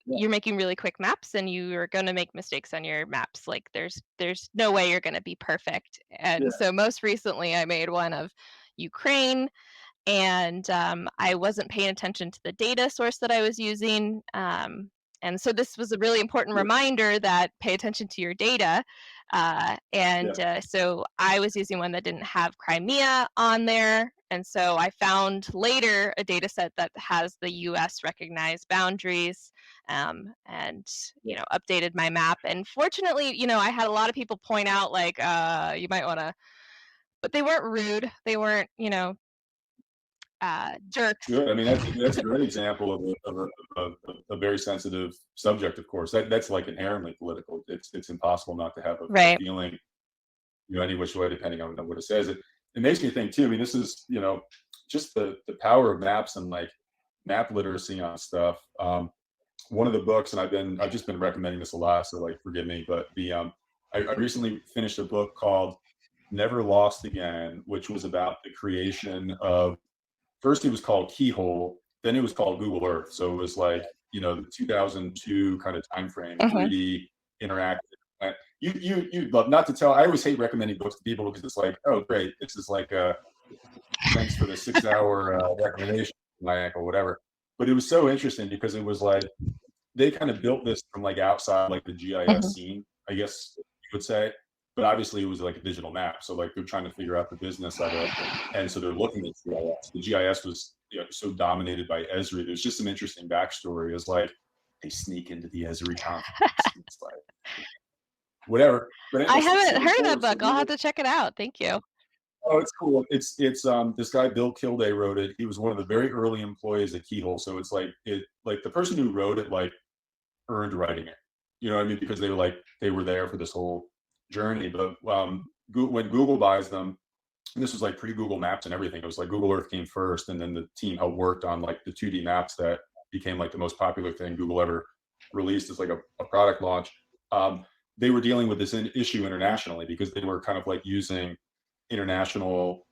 Yeah,
you're making really quick maps, and you are going to make mistakes on your maps. Like there's no way you're going to be perfect.
yeah,
And so most recently I made one of Ukraine, and I wasn't paying attention to the data source that I was using. And so this was a really important
yeah,
reminder that pay attention to your data.
yeah,
So I was using one that didn't have Crimea on there. And so I found later a data set that has the US recognized boundaries, and,
yeah.
updated my map. And fortunately, I had a lot of people point out, like, you might want to, but they weren't rude. They weren't, jerks.
Good. I mean, that's a great example of a very sensitive subject. Of course, that's like inherently political. It's impossible not to have a
Right.
feeling, any which way, depending on what it says. It makes me think too. I mean, this is just the power of maps and like map literacy on stuff. One of the books, and I've just been recommending this a lot, so like forgive me, but I recently finished a book called Never Lost Again, which was about the creation of. First it was called Keyhole, then it was called Google Earth. So it was like, the 2002 kind of time frame,
Mhm.
3D interactive. you'd love, not to tell, I always hate recommending books to people because it's like, oh great, this is like thanks for the 6-hour recommendation, my ankle, whatever. But it was so interesting because it was like they kind of built this from like outside like the GIS scene, I guess you would say. But obviously it was like a digital map. So like they're trying to figure out the business of it. And so they're looking at GIS. The GIS was so dominated by Esri. There's just some interesting backstory. It's like they sneak into the Esri conference. It's like whatever. But
I haven't heard of that book. I'll have to check it out. Thank you.
Oh, it's cool. It's this guy Bill Kilday wrote it. He was one of the very early employees at Keyhole. So it's like the person who wrote it like earned writing it. You know what I mean? Because they were there for this whole journey. But when Google buys them, and this was like pre-Google Maps and everything. It was like Google Earth came first, and then the team helped worked on like the 2D maps that became like the most popular thing Google ever released as like a product launch. They were dealing with this issue internationally because they were kind of like using international,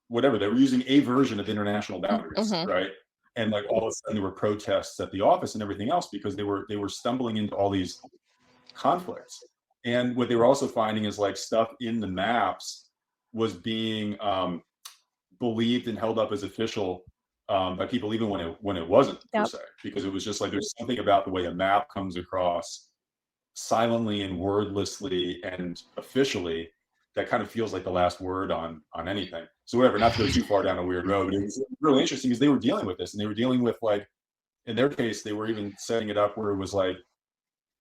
whatever, they were using a version of international boundaries, right? And like all of a sudden there were protests at the office and everything else because they were stumbling into all these conflicts. And what they were also finding is like stuff in the maps was being believed and held up as official by people even when it wasn't, per se, because it was just like there's something about the way a map comes across silently and wordlessly and officially that kind of feels like the last word on anything. So whatever, not to go too far down a weird road, but it was really interesting because they were dealing with this, and they were dealing with, like, in their case, they were even setting it up where it was like,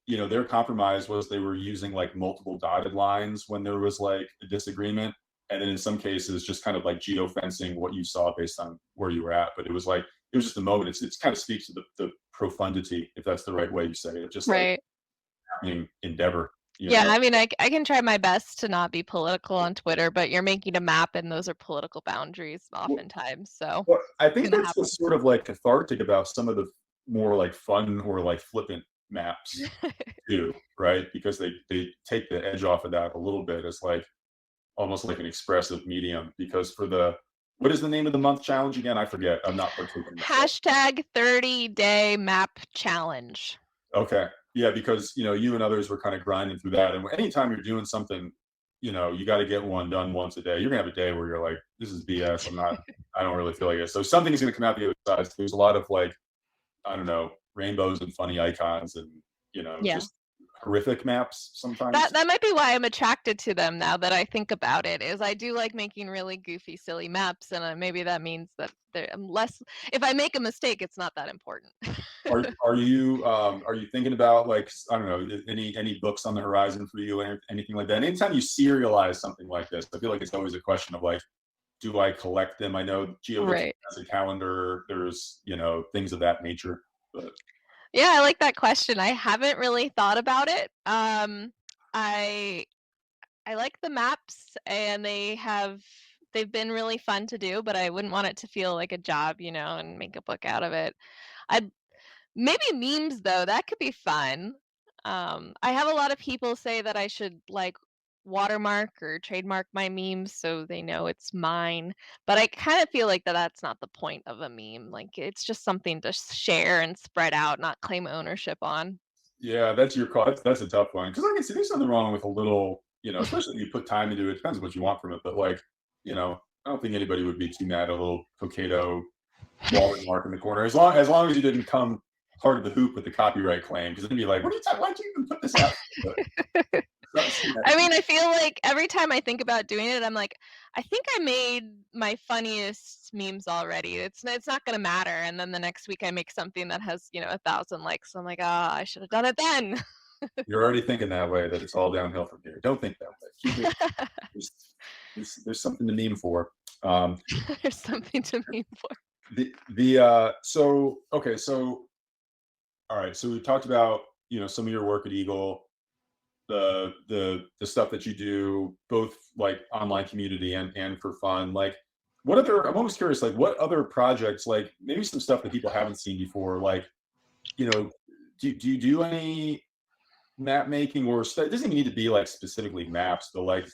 their compromise was they were using like multiple dotted lines when there was like a disagreement. And then in some cases, just kind of like geofencing what you saw based on where you were at. But it was just a moment. It's kind of speaks to the profundity, if that's the right way you say it. Just like happening endeavor.
Yeah, I mean, I can try my best to not be political on Twitter, but you're making a map and those are political boundaries oftentimes. So
I think that's what's sort of like cathartic about some of the more like fun or like flippant maps too, right? Because they take the edge off of that a little bit. It's like almost like an expressive medium. Because for what is the name of the month challenge again? I forget. I'm not partaking.
Hashtag 30-day map challenge.
Okay. Yeah, because you and others were kind of grinding through that. And anytime you're doing something, you got to get one done once a day. You're gonna have a day where you're like, this is BS. I don't really feel like it. So something's gonna come out the other side. There's a lot of like, I don't know, rainbows and funny icons and just horrific maps sometimes.
That might be why I'm attracted to them now that I think about it, is I do like making really goofy, silly maps, and maybe that means that I'm less, if I make a mistake, it's not that important.
Are you thinking about, like, I don't know, any books on the horizon for you or anything like that? Anytime you serialize something like this, I feel like it's always a question of like, do I collect them? I know GeoWiki has a calendar, there's things of that nature, but
yeah, I like that question. I haven't really thought about it. I like the maps, and they've been really fun to do, but I wouldn't want it to feel like a job, and make a book out of it. Maybe memes though, that could be fun. I have a lot of people say that I should like watermark or trademark my memes so they know it's mine, but I kind of feel like that's not the point of a meme. Like, it's just something to share and spread out, not claim ownership on.
Yeah, that's your call. That's a tough one, because I can see there's nothing wrong with a little, especially if you put time into it. Depends on what you want from it, but like, I don't think anybody would be too mad at a little Cocato watermark in the corner, as long as you didn't come part of the hoop with the copyright claim, because then be like, what are you talking? Why'd you even put this out?
I mean, I feel like every time I think about doing it, I'm like, I think I made my funniest memes already. It's not gonna matter. And then the next week I make something that has 1,000 likes. So I'm like, I should have done it then.
You're already thinking that way, that it's all downhill from here. Don't think that way. Keep it, there's something to meme for.
There's something to meme for.
So all right, so we talked about some of your work at Eagle, the stuff that you do both like online community and for fun. Like, I'm always curious, like, what other projects, like maybe some stuff that people haven't seen before, like, do you do any map making or stuff? It doesn't even need to be like specifically maps, but like,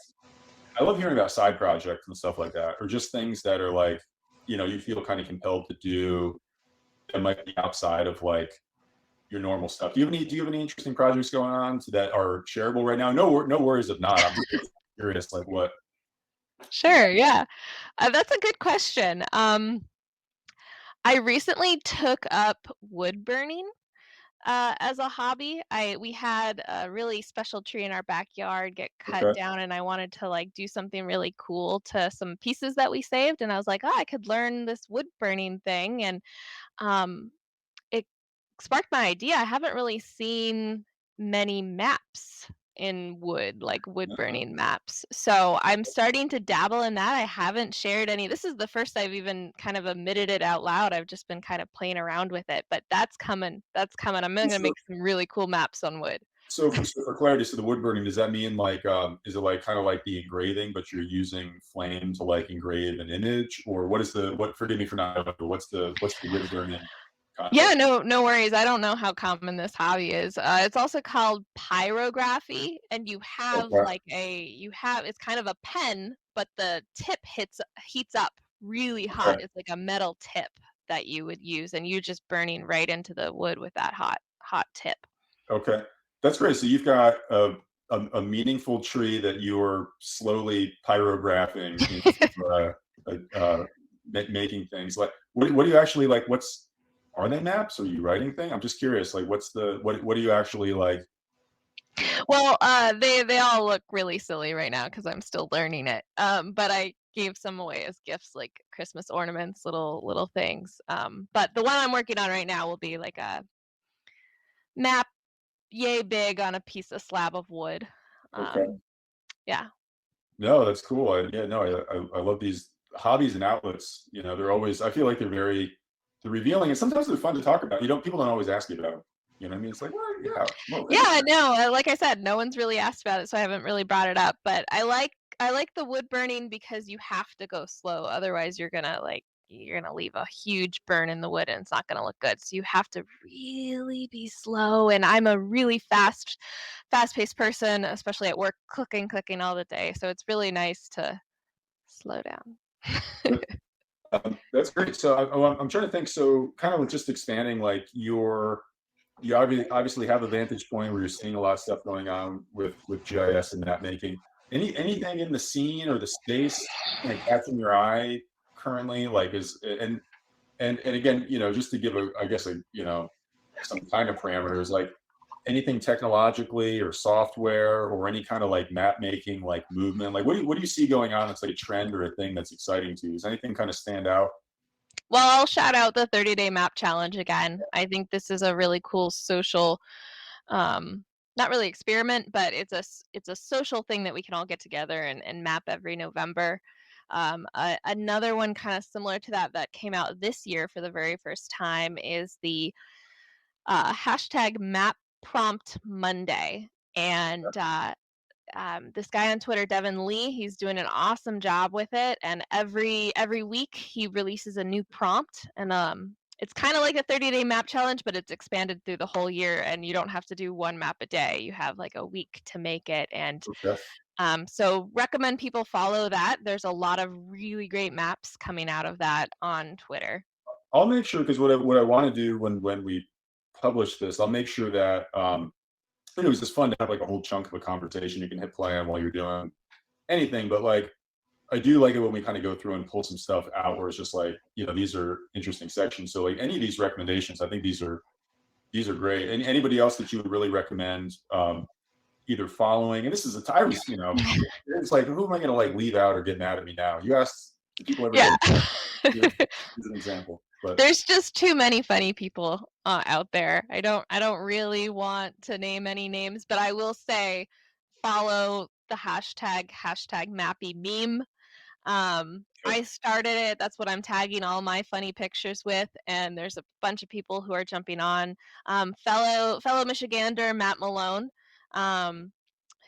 I love hearing about side projects and stuff like that, or just things that are like, you feel kind of compelled to do that might be outside of like normal stuff. Do you have any interesting projects going on that are shareable right now? No worries if not. I'm just curious, like what.
Sure, yeah. That's a good question. I recently took up wood burning as a hobby. We had a really special tree in our backyard get cut
Okay.
down, and I wanted to like do something really cool to some pieces that we saved. And I was like, oh, I could learn this wood burning thing, and um, it sparked my idea. I haven't really seen many maps in wood, like wood burning maps. So I'm starting to dabble in that. I haven't shared any. This is the first I've even kind of admitted it out loud. I've just been kind of playing around with it, but that's coming. That's coming. I'm going to
So,
make some really cool maps on wood.
for clarity, so the wood burning, does that mean like is it like kind of like the engraving, but you're using flame to like engrave an image, or what is the what? Forgive me for not knowing, but what's the wood burning
Yeah,
concept?
no worries. I don't know how common this hobby is. It's also called pyrography, and
Okay.
you have it's kind of a pen, but the tip heats up really hot.
Okay.
It's like a metal tip that you would use, and you're just burning right into the wood with that hot tip.
Okay, that's great. So you've got a meaningful tree that you're slowly pyrographing into making things. Like, what do you actually like? Are they maps? Are you writing thing? I'm just curious. Like, what do you actually like? You know.
Well, they all look really silly right now because I'm still learning it. But I gave some away as gifts, like Christmas ornaments, little things. But the one I'm working on right now will be like a map yay big on a piece of slab of wood.
Okay.
Um, yeah.
No, that's cool. Yeah, no, I love these hobbies and outlets. They're always. I feel like they're revealing, and sometimes they're fun to talk about. People don't always ask you about 'em. You know what I mean? It's like, well, yeah, well,
Yeah, no, like I said, no one's really asked about it, so I haven't really brought it up. But I like the wood burning because you have to go slow. Otherwise, you're gonna leave a huge burn in the wood and it's not gonna look good. So you have to really be slow. And I'm a really fast-paced person, especially at work, clicking all the day. So it's really nice to slow down.
that's great. So I'm trying to think. So kind of just expanding, like you obviously have a vantage point where you're seeing a lot of stuff going on with GIS and map making. Anything in the scene or the space kind of catching your eye currently? Like is and again, just to give I guess some kind of parameters, like anything technologically or software or any kind of like map making, like movement. Like what do you see going on that's like a trend or a thing that's exciting to you? Does anything kind of stand out?
Well, I'll shout out the 30-day map challenge again. I think this is a really cool social, not really experiment, but it's a social thing that we can all get together and map every November. Another one kind of similar to that came out this year for the very first time is the hashtag Map Prompt Monday. And this guy on Twitter, Devin Lee, he's doing an awesome job with it. And every week he releases a new prompt, and it's kind of like a 30-day map challenge, but it's expanded through the whole year, and you don't have to do one map a day. You have like a week to make it, and
Okay.
so recommend people follow that. There's a lot of really great maps coming out of that on Twitter.
I'll make sure, because what I want to do when we publish this, I'll make sure that it was just fun to have like a whole chunk of a conversation you can hit play on while you're doing anything. But like I do like it when we kind of go through and pull some stuff out where it's just like, these are interesting sections. So like any of these recommendations, I think these are great. And anybody else that you would really recommend either following, and this is a I was, it's like, who am I gonna like leave out or get mad at me now? You asked, do people ever
Yeah.
get here's, here's an example. But
There's just too many funny people out there. I don't really want to name any names, but I will say follow the hashtag Mappy meme. I started it. That's what I'm tagging all my funny pictures with, and there's a bunch of people who are jumping on. Fellow Michigander Matt Malone, um,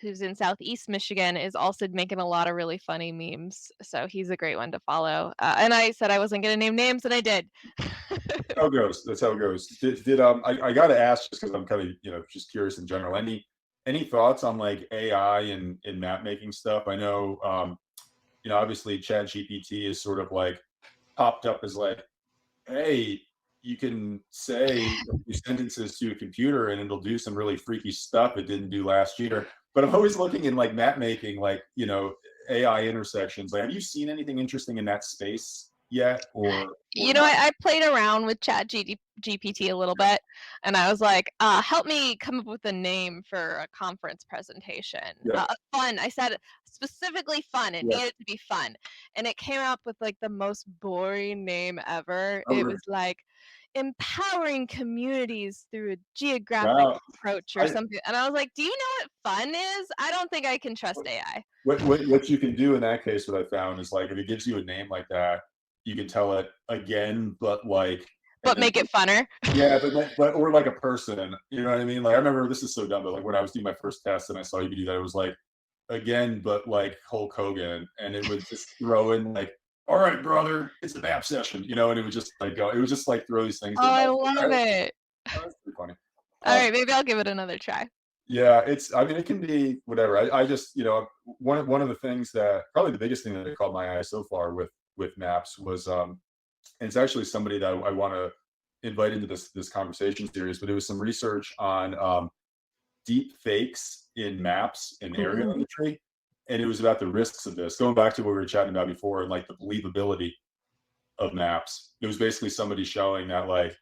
who's in Southeast Michigan, is also making a lot of really funny memes. So he's a great one to follow. And I said I wasn't going to name names, and I did.
how it goes. That's how it goes. Did I got to ask, just because I'm kind of just curious in general. Any thoughts on like AI and in map making stuff? I know obviously Chat GPT is sort of like popped up as like, hey, you can say a few sentences to a computer and it'll do some really freaky stuff it didn't do last year. But I'm always looking in like map making, like, AI intersections. Like, have you seen anything interesting in that space yet, or
You know,
not?
I played around with GPT a little bit, and I was like, "Help me come up with a name for a conference presentation."
Yeah,
Fun. I said specifically fun. It
yeah.
needed to be fun, and it came up with like the most boring name ever.
Oh,
It was like empowering communities through a geographic
wow.
approach or
I
something, and I was like, "Do you know what fun is? I don't think I can trust AI."
what you can do in that case, what I found is like if it gives you a name like that, you can tell it again, but like, and
But
then
make it funner.
yeah, but or like a person, you know what I mean? Like I remember this is so dumb, but like when I was doing my first test and I saw you could do that, it was like again, but like Hulk Hogan, and it would just throw in like, "All right, brother, it's a nap session," and it would just like go. It would just like throw these things
Oh,
in. I
I
was like,
love
"All right,
it.
that's pretty funny."
All
Um,
right, maybe I'll give it another try.
yeah, I mean, it can be whatever. I just, one of the things that probably the biggest thing that caught my eye so far with maps was, and it's actually somebody that I want to invite into this conversation series, but it was some research on deep fakes in maps and aerial
Ooh.
imagery. And it was about the risks of this. Going back to what we were chatting about before, and like the believability of maps. It was basically somebody showing that like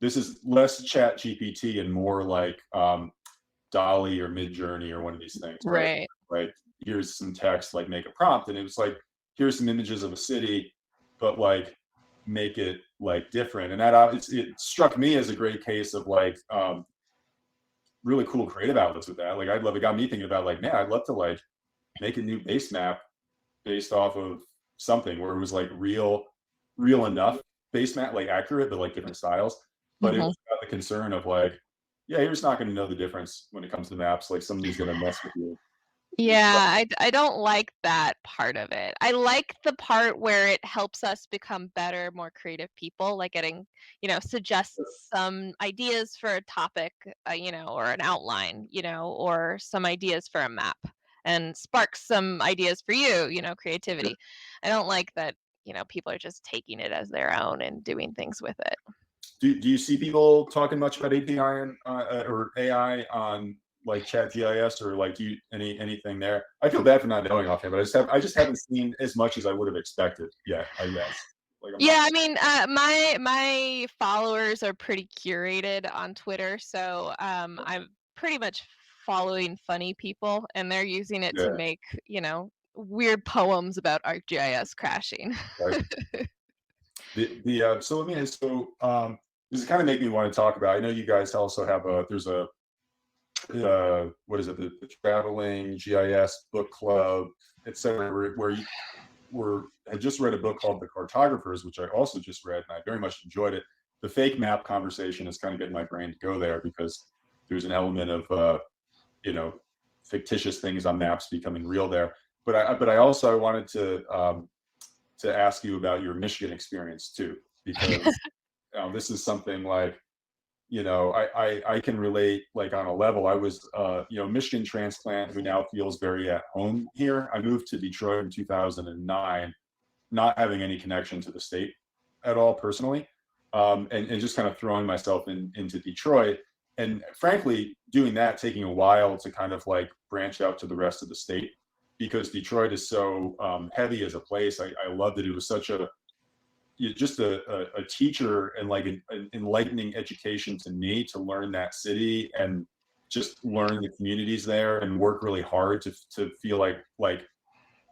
this is less chat GPT and more like Dolly or Mid Journey or one of these things, right?
Right.
Like here's some text, like make a prompt. And it was like, here's some images of a city, but like make it like different. And it struck me as a great case of like really cool creative outlets with that. Like I'd love it got me thinking about like, man, I'd love to like make a new base map based off of something where it was like real enough base map, like accurate, but like different styles. But it
Mhm.
was about the concern of like, yeah, you're just not going to know the difference when it comes to maps. Like somebody's going to mess with you.
Yeah, I don't like that part of it. I like the part where it helps us become better, more creative people, like getting, suggests some ideas for a topic, or an outline, or some ideas for a map and sparks some ideas for you, creativity. I don't like that, people are just taking it as their own and doing things with it.
Do you see people talking much about API and or AI on like Chat GIS or like do you anything there? I feel bad for not knowing offhand, but I just haven't seen as much as I would have expected yet. I guess like I'm not.
Yeah, I mean, my followers are pretty curated on Twitter, so I'm pretty much following funny people, and they're using it to
Yeah,
make, weird poems about ArcGIS crashing.
right. So let me this kind of make me want to talk about. I know you guys also have there's a what is it the traveling GIS book club, etc. Where you had just read a book called The Cartographers, which I also just read, and I very much enjoyed it. The fake map conversation is kind of getting my brain to go there because there's an element of you know fictitious things on maps becoming real there. But I also wanted to ask you about your Michigan experience too, because this is something like I can relate like on a level. I was Michigan transplant who now feels very at home here. I moved to Detroit in 2009, not having any connection to the state at all personally, and just kind of throwing myself into Detroit. And frankly, doing that taking a while to kind of like branch out to the rest of the state because Detroit is so heavy as a place. I loved it. It was such a just a teacher and like an enlightening education to me to learn that city and just learn the communities there and work really hard to feel like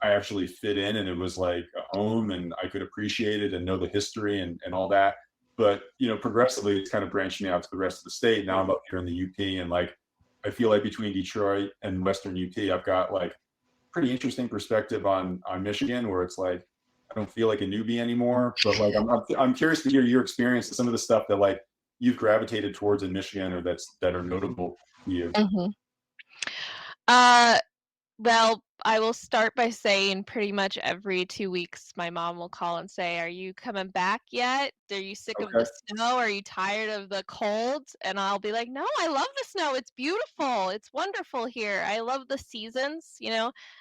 I actually fit in and it was like a home and I could appreciate it and know the history and all that. But progressively it's kind of branched me out to the rest of the state. Now I'm up here in the UP and like I feel like between Detroit and Western UP, I've got like pretty interesting perspective on Michigan where it's like I don't feel like a newbie anymore. But like I'm curious to hear your experience and some of the stuff that like you've gravitated towards in Michigan or that are notable to you.
Mhm. Uh, well, I will start by saying pretty much every 2 weeks, my mom will call and say, "Are you coming back yet? Are you sick of the
Okay.
snow? Are you tired of the cold?" And I'll be like, "No, I love the snow. It's beautiful. It's wonderful here. I love the seasons,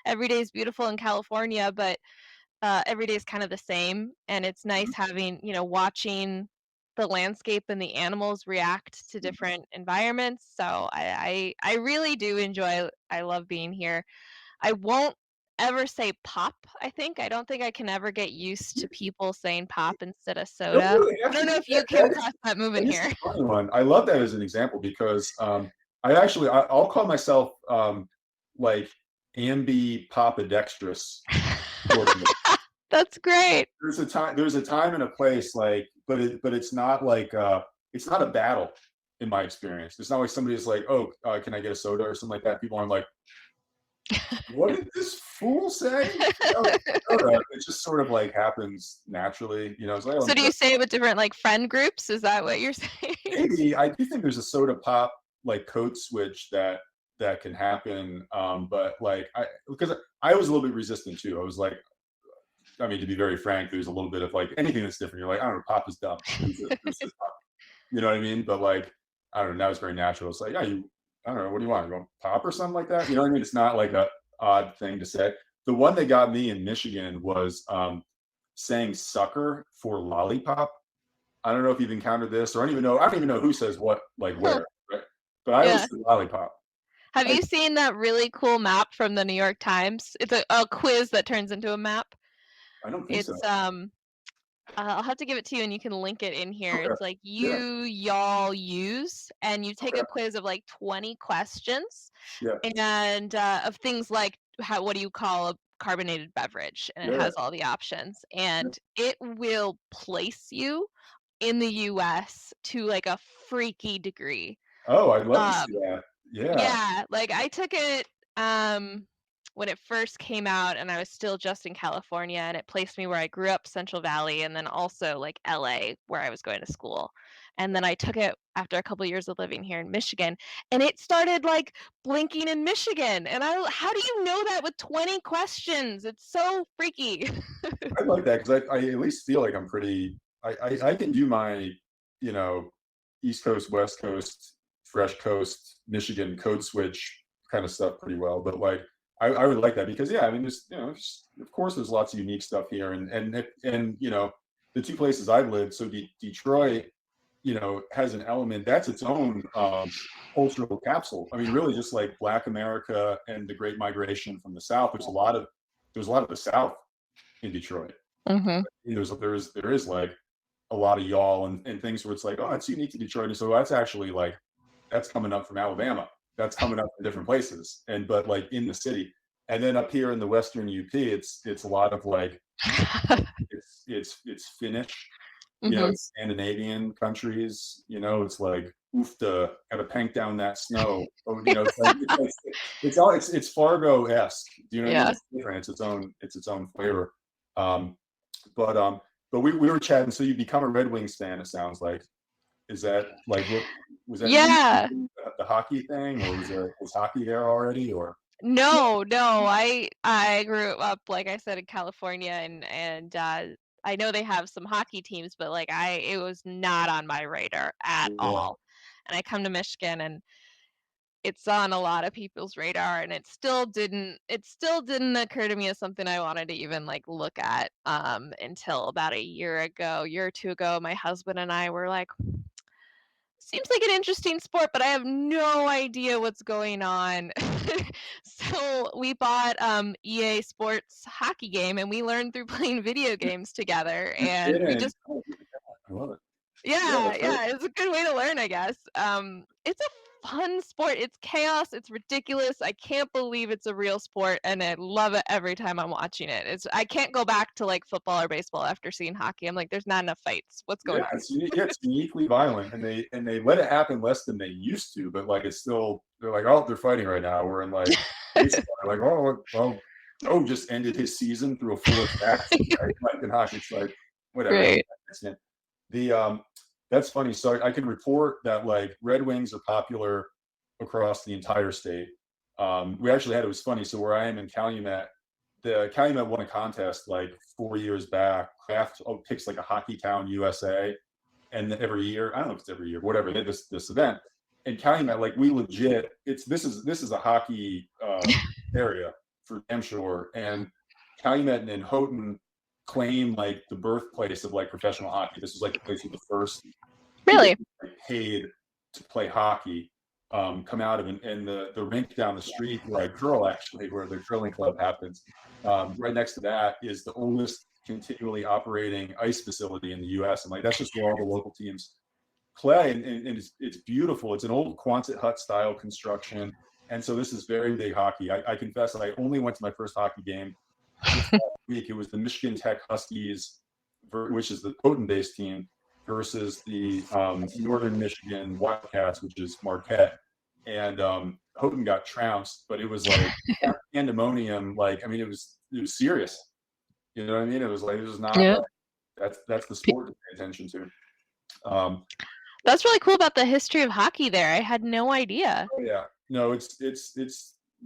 every day is beautiful in California, but every day is kind of the same, and it's nice
Mhm.
having, watching. the landscape and the animals react to different environments. So I really do enjoy. I love being here. I won't ever say pop, I don't think I can ever get used to people saying pop instead of
No,
soda.
really,
I don't know
actually,
if you came across that moving
that is
here.
a funny one. I love that as an example because I'll call myself like ambi papadextrous sort of.
That's great.
There's a time and a place, like, but it's not like it's not a battle in my experience. It's not like somebody's like, oh, can I get a soda or something like that. People aren't like, what did this fool say? It just sort of like happens naturally, It's like, oh,
So do you say it with different like friend groups? Is that what you're saying?
maybe I do think there's a soda pop like code switch that can happen. But like because I was a little bit resistant too. I was like, I mean, to be very frank, there's a little bit of like anything that's different. You're like, I don't know, pop is dumb. Who's this pop? You know what I mean? But like, I don't know. Now it's very natural. It's like, yeah, I don't know. What do you want? You want pop or something like that? You know what I mean? It's not like a odd thing to say. The one that got me in Michigan was saying sucker for lollipop. I don't know if you've encountered this, or I don't even know who says what, like
Huh.
where, right? But I always
Yeah.
say lollipop.
Have
I,
you seen that really cool map from the New York Times? It's a quiz that turns into a map.
I don't think so.
It's I'll have to give it to you and you can link it in here.
Okay.
It's like
Yeah.
you, y'all, use, and you take
Okay.
a quiz of like 20 questions
Yeah.
and of things like what do you call a carbonated beverage? And it
Yeah.
has all the options.
Yeah.
And it will place you in the US to like a freaky degree.
Oh, I'd love to
Um,
see that. Yeah.
yeah, like I took it when it first came out and I was still just in California and it placed me where I grew up, Central Valley, and then also like LA where I was going to school. And then I took it after a couple years of living here in Michigan and it started like blinking in Michigan. And how do you know that with 20 questions? It's so freaky.
I like that because I at least feel like I'm pretty. I can do my, you know, East Coast, West Coast, Fresh Coast, Michigan code switch kind of stuff pretty well. But like, I would like that because yeah, I mean, of course, there's lots of unique stuff here, and the two places I've lived. So Detroit, has an element that's its own cultural capsule. I mean, really, just like Black America and the Great Migration from the South. There's a lot of the South in Detroit.
Mm-hmm.
There is like a lot of y'all and things where it's like, oh, it's unique to Detroit. And so that's actually like that's coming up from Alabama. That's coming up from different places. But like in the city. And then up here in the Western UP, it's a lot of like it's Finnish,
Mm-hmm.
Scandinavian countries, it's like oofta, gotta pank down that snow. It's Fargo-esque. Do you know what I mean?
Yeah.
It's different. It's its own flavor. Um, but we were chatting. So you become a Red Wings fan. It sounds like. Is that like what was that?
Yeah.
The hockey thing, or was hockey there already? Or
No. I grew up, like I said, in California, and I know they have some hockey teams, but like it was not on my radar at
yeah,
all. And I come to Michigan, and it's on a lot of people's radar, and it still didn't occur to me as something I wanted to even like look at until about a year or two ago. My husband and I were like, seems like an interesting sport, but I have no idea what's going on. So we bought EA Sports hockey game and we learned through playing video games together
you're
and we
kidding.
just
Oh, I love it. Yeah,
yeah,
that's great.
yeah, it's a good way to learn, I guess. It's a fun sport. It's chaos. It's ridiculous. I can't believe it's a real sport, and I love it every time I'm watching it. I can't go back to like football or baseball after seeing hockey. I'm like, there's not enough fights. What's going
Yeah,
on?
it's uniquely violent, and they let it happen less than they used to. But like, it's still they're like, oh, they're fighting right now. We're in like baseball. Like, oh, well, Joe just ended his season through a full attack. Right? Like in hockey, it's like whatever.
Great.
The That's funny. So I can report that like Red Wings are popular across the entire state. We actually had, it was funny. So where I am in Calumet, the Calumet won a contest like 4 years back. Kraft picks like a hockey town USA, and every year, I don't know if it's every year, whatever, they this event. And Calumet, like we legit, this is a hockey area for damn sure. And Calumet and Houghton claim like the birthplace of like professional hockey. This was like the place where the first people
Really?
like, paid to play hockey come out of, and the rink down the street where I curl, actually, where the curling club happens, right next to that is the oldest continually operating ice facility in the U.S. And like that's just where all the local teams play, and it's beautiful. It's an old Quonset hut style construction, and so this is very big hockey. I confess, I only went to my first hockey game this last week. It was the Michigan Tech Huskies, which is the Houghton-based team, versus the Northern Michigan Wildcats, which is Marquette. And Houghton got trounced, but it was like pandemonium. Like, I mean, it was serious. You know what I mean? It was like, it was not
Yeah.
like, that's the sport to pay attention to.
That's really cool about the history of hockey there. I had no idea.
Oh yeah, no, it's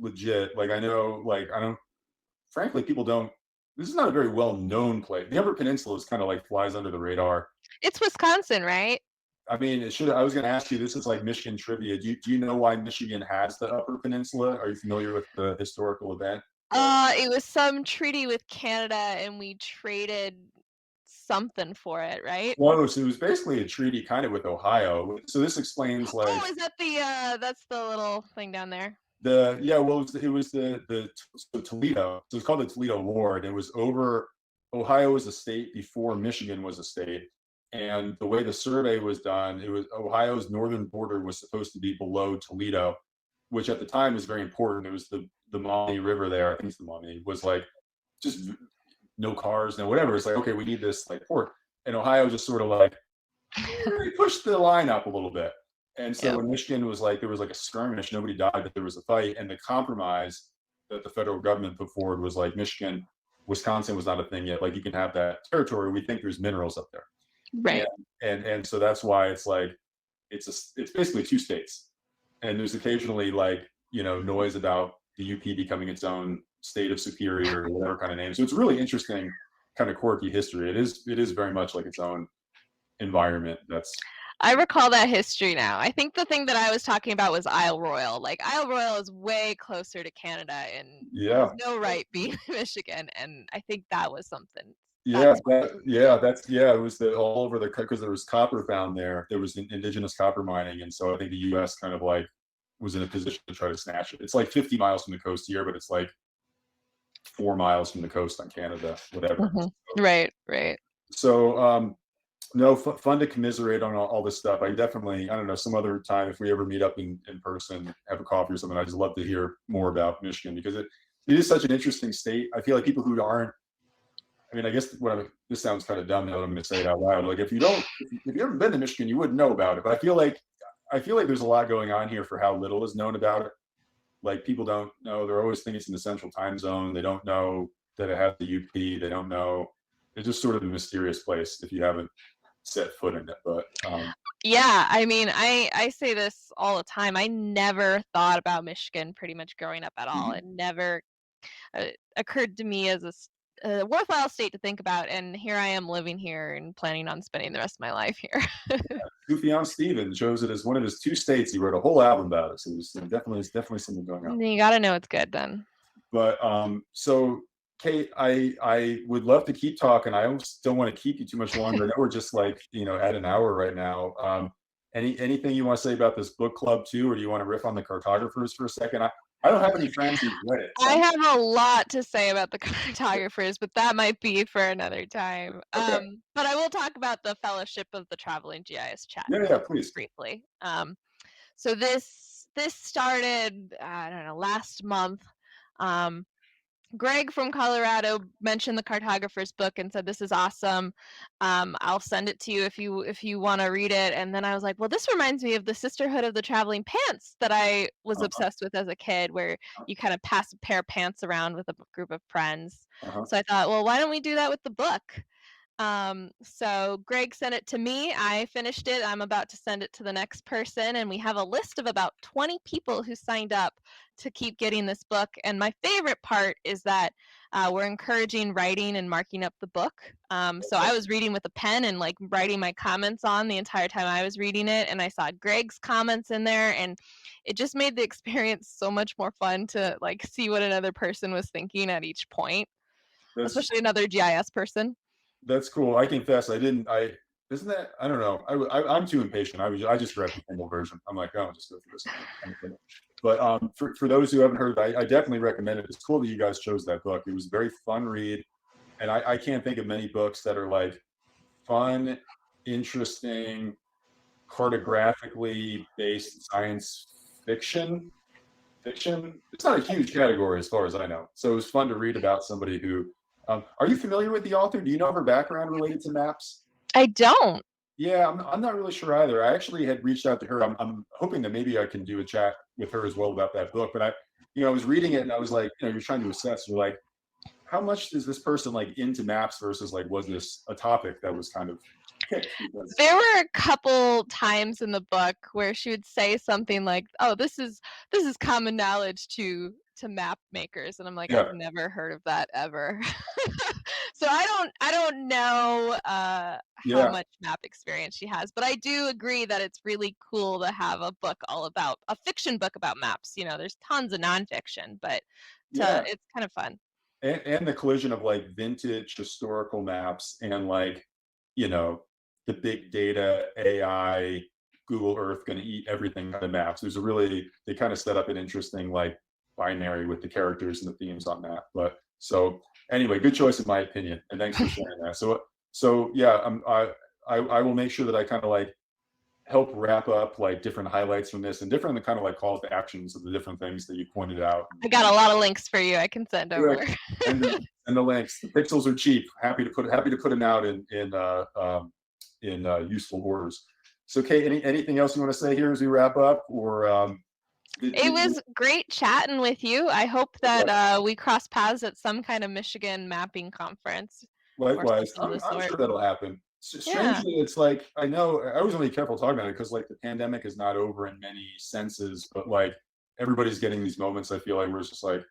legit. Like I know, like I don't. Frankly, people don't. This is not a very well known place. The Upper Peninsula is kind of like flies under the radar.
It's Wisconsin, right?
I mean, it should. I was going to ask you. This is like Michigan trivia. Do you know why Michigan has the Upper Peninsula? Are you familiar with the historical event?
It was some treaty with Canada, and we traded something for it, right?
Well, it was basically a treaty kind of with Ohio. So this explains like
Oh, is that that's the little thing down there?
well, it was the so Toledo. So it's called the Toledo War, and it was over. Ohio was a state before Michigan was a state, and the way the survey was done, it was Ohio's northern border was supposed to be below Toledo, which at the time was very important. It was the Maumee River there. I think it's the Maumee was like just no cars, no whatever. It's like, okay, we need this like port, and Ohio just sort of like they pushed the line up a little bit. And so when Michigan was like, there was like a skirmish, nobody died, but there was a fight. And the compromise that the federal government put forward was like, Wisconsin was not a thing yet. Like, you can have that territory. We think there's minerals up there.
Right.
And so that's why it's like, it's basically two states. And there's occasionally like, noise about the UP becoming its own state of superior or whatever kind of name. So it's really interesting, kind of quirky history. It is very much like its own environment.
I recall that history now. I think the thing that I was talking about was Isle Royale. Like, Isle Royale is way closer to Canada and has no right being Michigan, and I think that was something.
It was all over because there was copper found there. There was indigenous copper mining, and so I think the U.S. kind of like was in a position to try to snatch it. It's like 50 miles from the coast here, but it's like 4 miles from the coast on Canada, whatever.
Mm-hmm. Right.
So, no, fun to commiserate on all this stuff. I don't know, some other time if we ever meet up in person, have a coffee or something, I'd just love to hear more about Michigan, because it is such an interesting state. I feel like people who aren't, I mean, I guess this sounds kind of dumb now that I'm going to say it out loud. Like if you haven't been to Michigan, you wouldn't know about it. But I feel like there's a lot going on here for how little is known about it. Like people don't know. They're always thinking it's in the Central Time Zone. They don't know that it has the UP. They don't know. It's just sort of a mysterious place if you haven't set foot in it. But
yeah, I mean, I say this all the time. I never thought about Michigan pretty much growing up at all. It never occurred to me as a worthwhile state to think about, and here I am living here and planning on spending the rest of my life here.
Sufjan Stevens chose it as one of his 2 states. He wrote a whole album about it, so there's definitely something going on.
You got to know it's good then.
But so Kate, I would love to keep talking. I almost don't want to keep you too much longer. I know we're just like at an hour right now. Anything you want to say about this book club too, or do you want to riff on the cartographers for a second? I don't have any friends who've read it. So.
I have a lot to say about the cartographers, but that might be for another time.
Okay.
But I will talk about the Fellowship of the Traveling GIS Chat.
Yeah, please.
Briefly. So this started, I don't know, last month. Greg from Colorado mentioned the cartographer's book and said, this is awesome. I'll send it to you if you want to read it. And then I was like, well, this reminds me of the Sisterhood of the Traveling Pants that I was obsessed with as a kid, where you kind of pass a pair of pants around with a group of friends. So I thought, well, why don't we do that with the book? So Greg sent it to me. I finished it. I'm about to send it to the next person. And we have a list of about 20 people who signed up to keep getting this book. And my favorite part is that we're encouraging writing and marking up the book. So I was reading with a pen and like writing my comments on the entire time I was reading it. And I saw Greg's comments in there, and it just made the experience so much more fun to like see what another person was thinking at each point. especially another GIS person.
That's cool. I confess, I didn't. I isn't that. I don't know. I'm too impatient. I just read the Kindle version. I'm like, oh, just go through this kind of thing. But for those who haven't heard, I definitely recommend it. It's cool that you guys chose that book. It was a very fun read, and I can't think of many books that are like fun, interesting, cartographically based science fiction. Fiction. It's not a huge category as far as I know. So it was fun to read about somebody who. Are you familiar with the author? Do you know her background related to maps?
I don't.
Yeah, I'm not really sure either. I actually had reached out to her. I'm hoping that maybe I can do a chat with her as well about that book. But I was reading it and I was like, you're trying to assess. You're like, how much is this person like into maps versus like, was this a topic that was kind of picked?
There were a couple times in the book where she would say something like, "Oh, this is common knowledge to map makers," and I'm like,
Yeah.
I've never heard of that ever. So I don't know how much map experience she has, but I do agree that it's really cool to have a book all about a fiction book about maps. There's tons of nonfiction, but it's kind of fun.
And the collision of like vintage historical maps and like, the big data, AI, Google Earth going to eat everything on the maps. They kind of set up an interesting like binary with the characters and the themes on that. But so anyway, good choice in my opinion. And thanks for sharing that. So yeah, I will make sure that I kind of like help wrap up like different highlights from this and different kind of like calls to actions of the different things that you pointed out.
I got a lot of links for you. I can send over.
And the links. The pixels are cheap. Happy to put them out in useful orders. So, Kate, anything else you want to say here as we wrap up, or?
It was great chatting with you. I hope that we cross paths at some kind of Michigan mapping conference.
Likewise, I'm sure that'll happen. Strangely, it's like I know I always want to be careful talking about it because like the pandemic is not over in many senses, but like everybody's getting these moments. I feel like we're just like,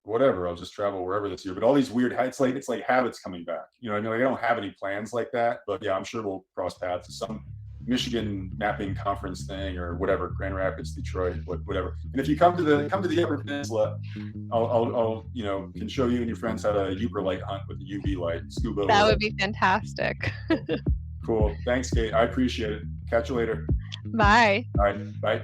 whatever, I'll just travel wherever this year. But all these weird, it's like habits coming back. I mean, like, I don't have any plans like that, but yeah, I'm sure we'll cross paths to some Michigan mapping conference thing or whatever, Grand Rapids, Detroit, whatever. And if you come to the Upper Peninsula, I'll can show you and your friends how to Uber light hunt with the UV light, scuba.
That would be fantastic.
Cool. Thanks, Kate. I appreciate it. Catch you later.
Bye.
All right. Bye.